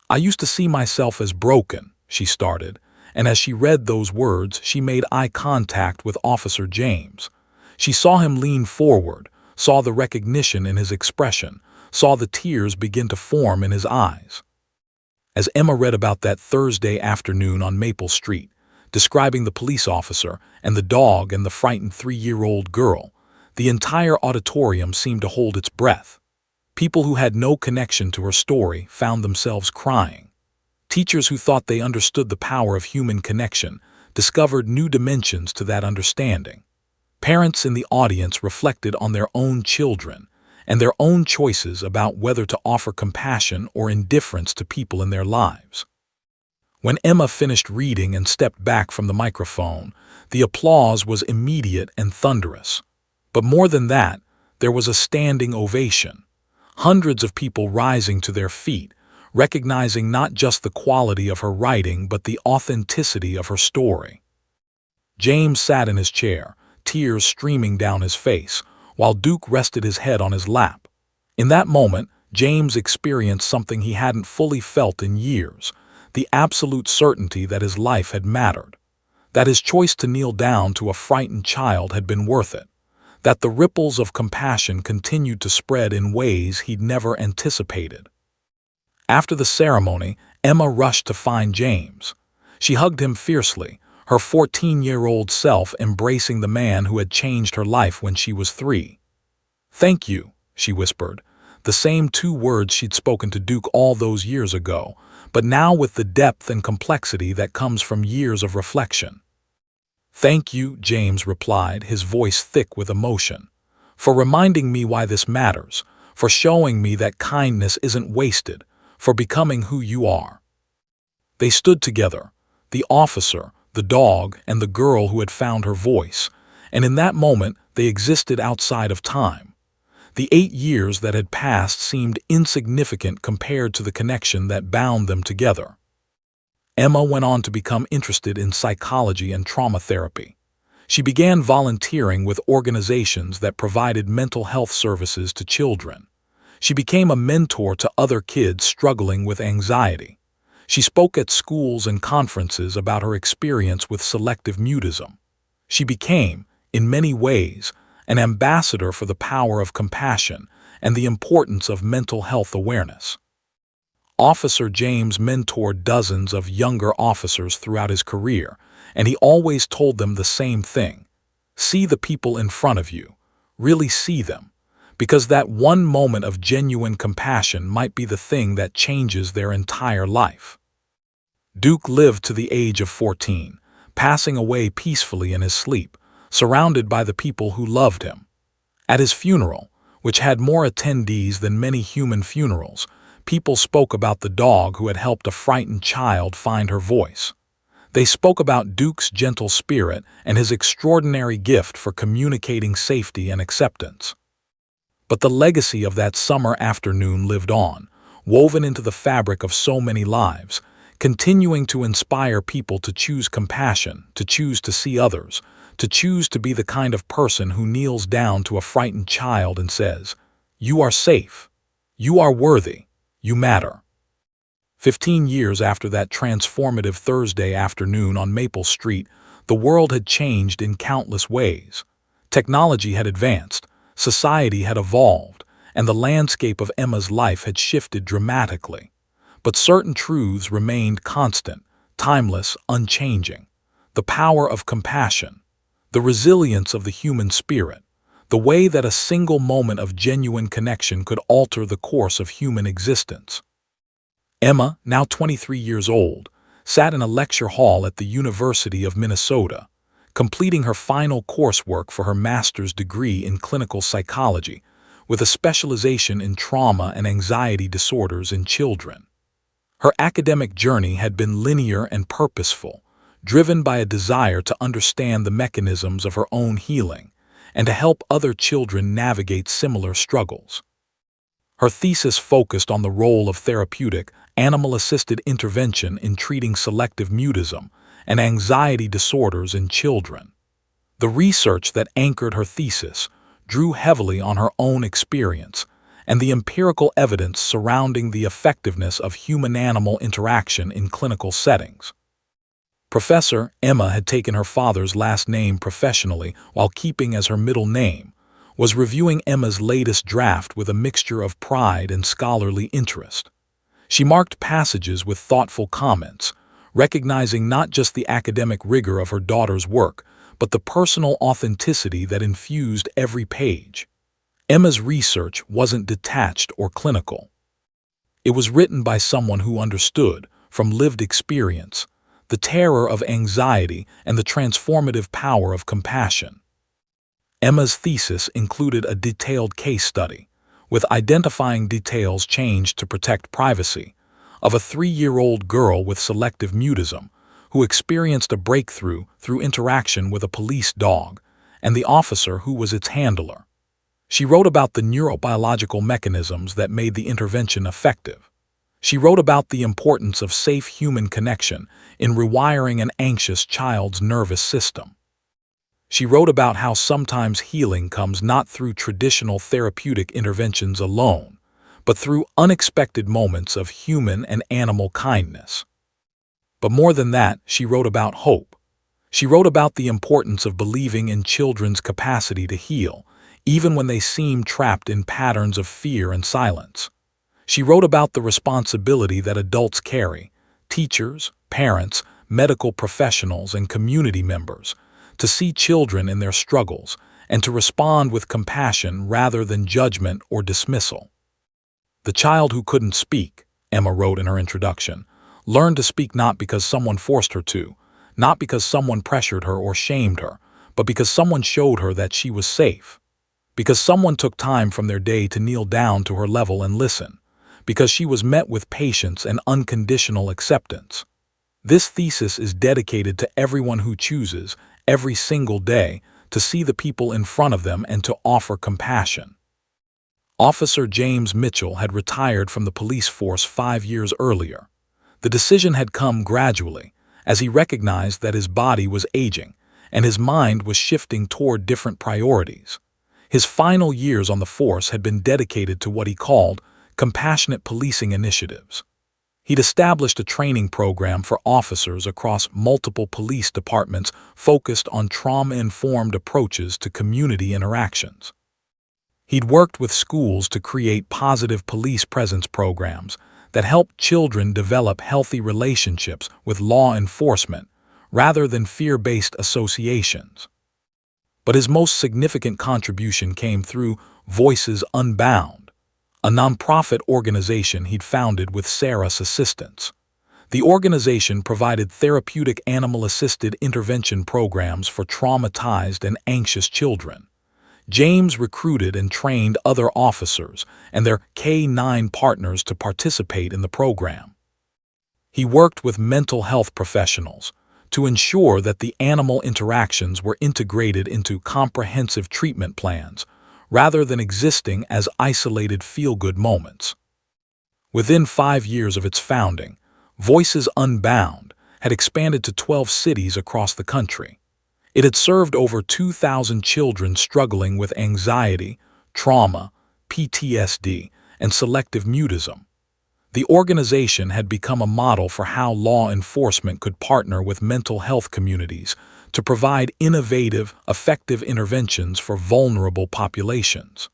"I used to see myself as broken," she started, and as she read those words, she made eye contact with Officer James. She saw him lean forward, saw the recognition in his expression, saw the tears begin to form in his eyes. As Emma read about that Thursday afternoon on Maple Street, describing the police officer and the dog and the frightened 3-year-old girl. The entire auditorium seemed to hold its breath. People who had no connection to her story found themselves crying. Teachers who thought they understood the power of human connection discovered new dimensions to that understanding. Parents in the audience reflected on their own children and their own choices about whether to offer compassion or indifference to people in their lives. When Emma finished reading and stepped back from the microphone, the applause was immediate and thunderous. But more than that, there was a standing ovation. Hundreds of people rising to their feet, recognizing not just the quality of her writing but the authenticity of her story. James sat in his chair, tears streaming down his face, while Duke rested his head on his lap. In that moment, James experienced something he hadn't fully felt in years, the absolute certainty that his life had mattered, that his choice to kneel down to a frightened child had been worth it, that the ripples of compassion continued to spread in ways he'd never anticipated. After the ceremony, Emma rushed to find James. She hugged him fiercely, her 14-year-old self embracing the man who had changed her life when she was 3. "Thank you," she whispered, the same 2 words she'd spoken to Duke all those years ago, but now with the depth and complexity that comes from years of reflection. "Thank you," James replied, his voice thick with emotion, "for reminding me why this matters, for showing me that kindness isn't wasted, for becoming who you are." They stood together, the officer, the dog, and the girl who had found her voice, and in that moment they existed outside of time. The 8 years that had passed seemed insignificant compared to the connection that bound them together. Emma went on to become interested in psychology and trauma therapy. She began volunteering with organizations that provided mental health services to children. She became a mentor to other kids struggling with anxiety. She spoke at schools and conferences about her experience with selective mutism. She became, in many ways, an ambassador for the power of compassion and the importance of mental health awareness. Officer James mentored dozens of younger officers throughout his career, and he always told them the same thing: see the people in front of you, really see them, because that one moment of genuine compassion might be the thing that changes their entire life. Duke lived to the age of 14, passing away peacefully in his sleep, surrounded by the people who loved him. At his funeral, which had more attendees than many human funerals, people spoke about the dog who had helped a frightened child find her voice. They spoke about Duke's gentle spirit and his extraordinary gift for communicating safety and acceptance. But the legacy of that summer afternoon lived on, woven into the fabric of so many lives, continuing to inspire people to choose compassion, to choose to see others, to choose to be the kind of person who kneels down to a frightened child and says, "You are safe. You are worthy. You matter." 15 years after that transformative Thursday afternoon on Maple Street, the world had changed in countless ways. Technology had advanced, society had evolved, and the landscape of Emma's life had shifted dramatically. But certain truths remained constant, timeless, unchanging. The power of compassion, the resilience of the human spirit, the way that a single moment of genuine connection could alter the course of human existence. Emma, now 23 years old, sat in a lecture hall at the University of Minnesota, completing her final coursework for her master's degree in clinical psychology, with a specialization in trauma and anxiety disorders in children. Her academic journey had been linear and purposeful, driven by a desire to understand the mechanisms of her own healing and to help other children navigate similar struggles. Her thesis focused on the role of therapeutic, animal-assisted intervention in treating selective mutism and anxiety disorders in children. The research that anchored her thesis drew heavily on her own experience and the empirical evidence surrounding the effectiveness of human-animal interaction in clinical settings. Professor Emma had taken her father's last name professionally while keeping as her middle name, was reviewing Emma's latest draft with a mixture of pride and scholarly interest. She marked passages with thoughtful comments, recognizing not just the academic rigor of her daughter's work, but the personal authenticity that infused every page. Emma's research wasn't detached or clinical. It was written by someone who understood, from lived experience, the terror of anxiety and the transformative power of compassion. Emma's thesis included a detailed case study, with identifying details changed to protect privacy, of a 3-year-old girl with selective mutism who experienced a breakthrough through interaction with a police dog and the officer who was its handler. She wrote about the neurobiological mechanisms that made the intervention effective. She wrote about the importance of safe human connection in rewiring an anxious child's nervous system. She wrote about how sometimes healing comes not through traditional therapeutic interventions alone, but through unexpected moments of human and animal kindness. But more than that, she wrote about hope. She wrote about the importance of believing in children's capacity to heal, even when they seem trapped in patterns of fear and silence. She wrote about the responsibility that adults carry, teachers, parents, medical professionals, and community members, to see children in their struggles and to respond with compassion rather than judgment or dismissal. The child who couldn't speak, Emma wrote in her introduction, learned to speak not because someone forced her to, not because someone pressured her or shamed her, but because someone showed her that she was safe, because someone took time from their day to kneel down to her level and listen, because she was met with patience and unconditional acceptance. This thesis is dedicated to everyone who chooses, every single day, to see the people in front of them and to offer compassion. Officer James Mitchell had retired from the police force 5 years earlier. The decision had come gradually, as he recognized that his body was aging and his mind was shifting toward different priorities. His final years on the force had been dedicated to what he called compassionate policing initiatives. He'd established a training program for officers across multiple police departments focused on trauma-informed approaches to community interactions. He'd worked with schools to create positive police presence programs that helped children develop healthy relationships with law enforcement rather than fear-based associations. But his most significant contribution came through Voices Unbound, a nonprofit organization he'd founded with Sarah's assistance. The organization provided therapeutic animal-assisted intervention programs for traumatized and anxious children. James recruited and trained other officers and their K-9 partners to participate in the program. He worked with mental health professionals to ensure that the animal interactions were integrated into comprehensive treatment plans, rather than existing as isolated feel-good moments. Within 5 years of its founding, Voices Unbound had expanded to 12 cities across the country. It had served over 2,000 children struggling with anxiety, trauma, PTSD, and selective mutism. The organization had become a model for how law enforcement could partner with mental health communities to provide innovative, effective interventions for vulnerable populations.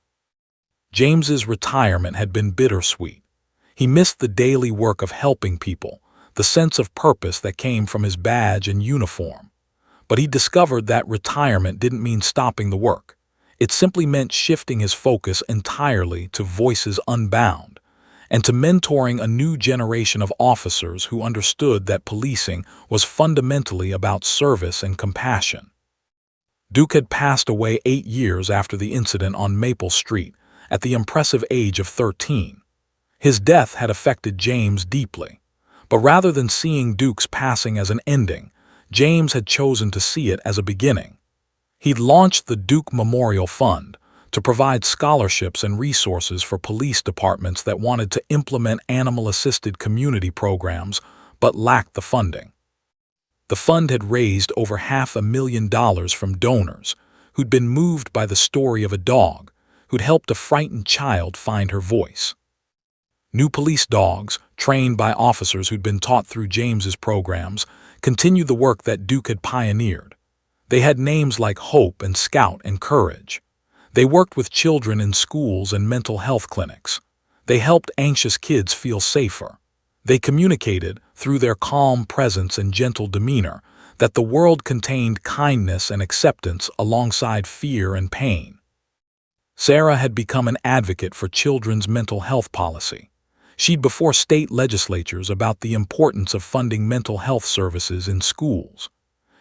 James's retirement had been bittersweet. He missed the daily work of helping people, the sense of purpose that came from his badge and uniform. But he discovered that retirement didn't mean stopping the work. It simply meant shifting his focus entirely to Voices Unbound, and to mentoring a new generation of officers who understood that policing was fundamentally about service and compassion. Duke had passed away 8 years after the incident on Maple Street, at the impressive age of 13. His death had affected James deeply, but rather than seeing Duke's passing as an ending, James had chosen to see it as a beginning. He'd launched the Duke Memorial Fund to provide scholarships and resources for police departments that wanted to implement animal-assisted community programs but lacked the funding. The fund had raised over $500,000 from donors who'd been moved by the story of a dog who'd helped a frightened child find her voice. New police dogs, trained by officers who'd been taught through James's programs, continued the work that Duke had pioneered. They had names like Hope and Scout and Courage. They worked with children in schools and mental health clinics. They helped anxious kids feel safer. They communicated, through their calm presence and gentle demeanor, that the world contained kindness and acceptance alongside fear and pain. Sarah had become an advocate for children's mental health policy. She'd before state legislatures about the importance of funding mental health services in schools.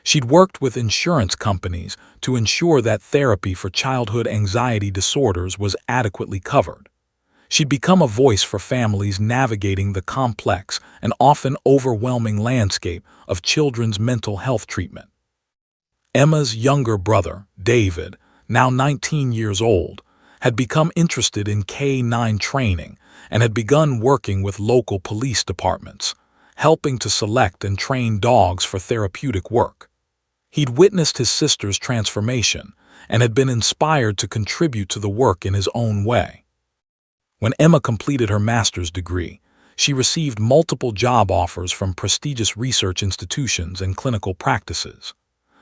She'd worked with insurance companies to ensure that therapy for childhood anxiety disorders was adequately covered. She'd become a voice for families navigating the complex and often overwhelming landscape of children's mental health treatment. Emma's younger brother, David, now 19 years old, had become interested in K-9 training and had begun working with local police departments, helping to select and train dogs for therapeutic work. He'd witnessed his sister's transformation and had been inspired to contribute to the work in his own way. When Emma completed her master's degree, she received multiple job offers from prestigious research institutions and clinical practices.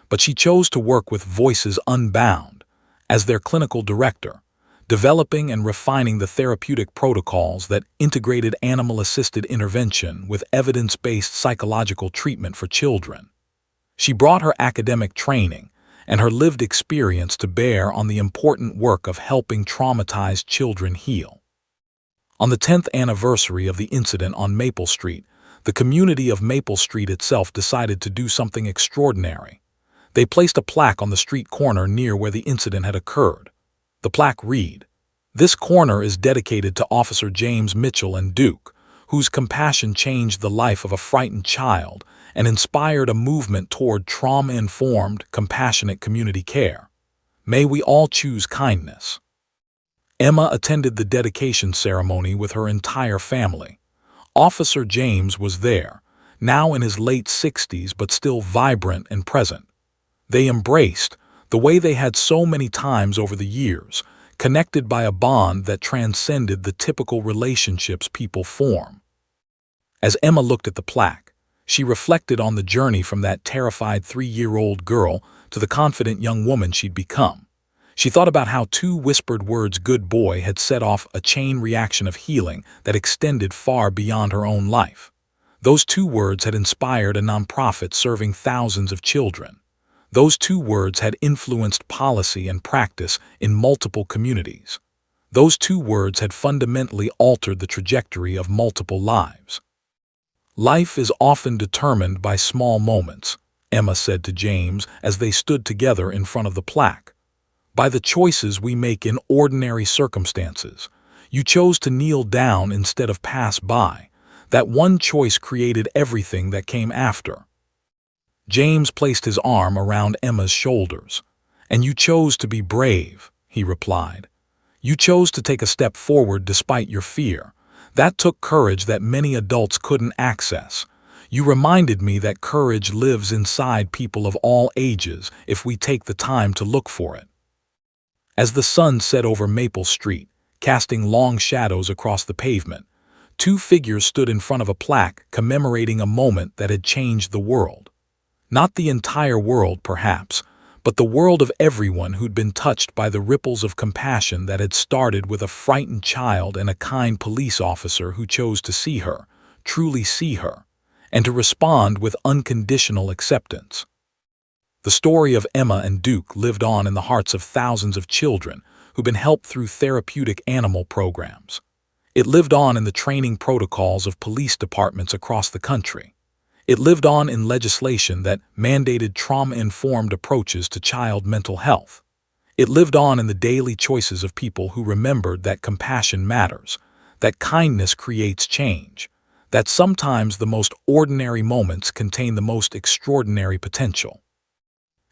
But she chose to work with Voices Unbound as their clinical director, developing and refining the therapeutic protocols that integrated animal-assisted intervention with evidence-based psychological treatment for children. She brought her academic training and her lived experience to bear on the important work of helping traumatized children heal. On the 10th anniversary of the incident on Maple Street, the community of Maple Street itself decided to do something extraordinary. They placed a plaque on the street corner near where the incident had occurred. The plaque read, "This corner is dedicated to Officer James Mitchell and Duke, whose compassion changed the life of a frightened child and inspired a movement toward trauma-informed, compassionate community care. May we all choose kindness." Emma attended the dedication ceremony with her entire family. Officer James was there, now in his late 60s but still vibrant and present. They embraced, the way they had so many times over the years, connected by a bond that transcended the typical relationships people form. As Emma looked at the plaque, she reflected on the journey from that terrified 3-year-old girl to the confident young woman she'd become. She thought about how 2 whispered words "good boy" had set off a chain reaction of healing that extended far beyond her own life. Those 2 words had inspired a nonprofit serving thousands of children. Those 2 words had influenced policy and practice in multiple communities. Those 2 words had fundamentally altered the trajectory of multiple lives. "Life is often determined by small moments," Emma said to James as they stood together in front of the plaque. "By the choices we make in ordinary circumstances. You chose to kneel down instead of pass by. That one choice created everything that came after." James placed his arm around Emma's shoulders. "And you chose to be brave," he replied. "You chose to take a step forward despite your fear. That took courage that many adults couldn't access. You reminded me that courage lives inside people of all ages if we take the time to look for it." As the sun set over Maple Street, casting long shadows across the pavement, 2 figures stood in front of a plaque commemorating a moment that had changed the world. Not the entire world, perhaps, but the world of everyone who'd been touched by the ripples of compassion that had started with a frightened child and a kind police officer who chose to see her, truly see her, and to respond with unconditional acceptance. The story of Emma and Duke lived on in the hearts of thousands of children who've been helped through therapeutic animal programs. It lived on in the training protocols of police departments across the country. It lived on in legislation that mandated trauma-informed approaches to child mental health. It lived on in the daily choices of people who remembered that compassion matters, that kindness creates change, that sometimes the most ordinary moments contain the most extraordinary potential.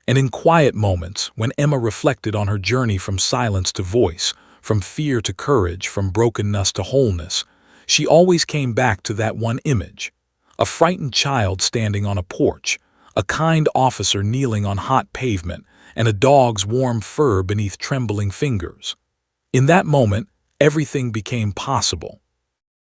And in quiet moments, when Emma reflected on her journey from silence to voice, from fear to courage, from brokenness to wholeness, she always came back to that one image: a frightened child standing on a porch, a kind officer kneeling on hot pavement, and a dog's warm fur beneath trembling fingers. In that moment, everything became possible.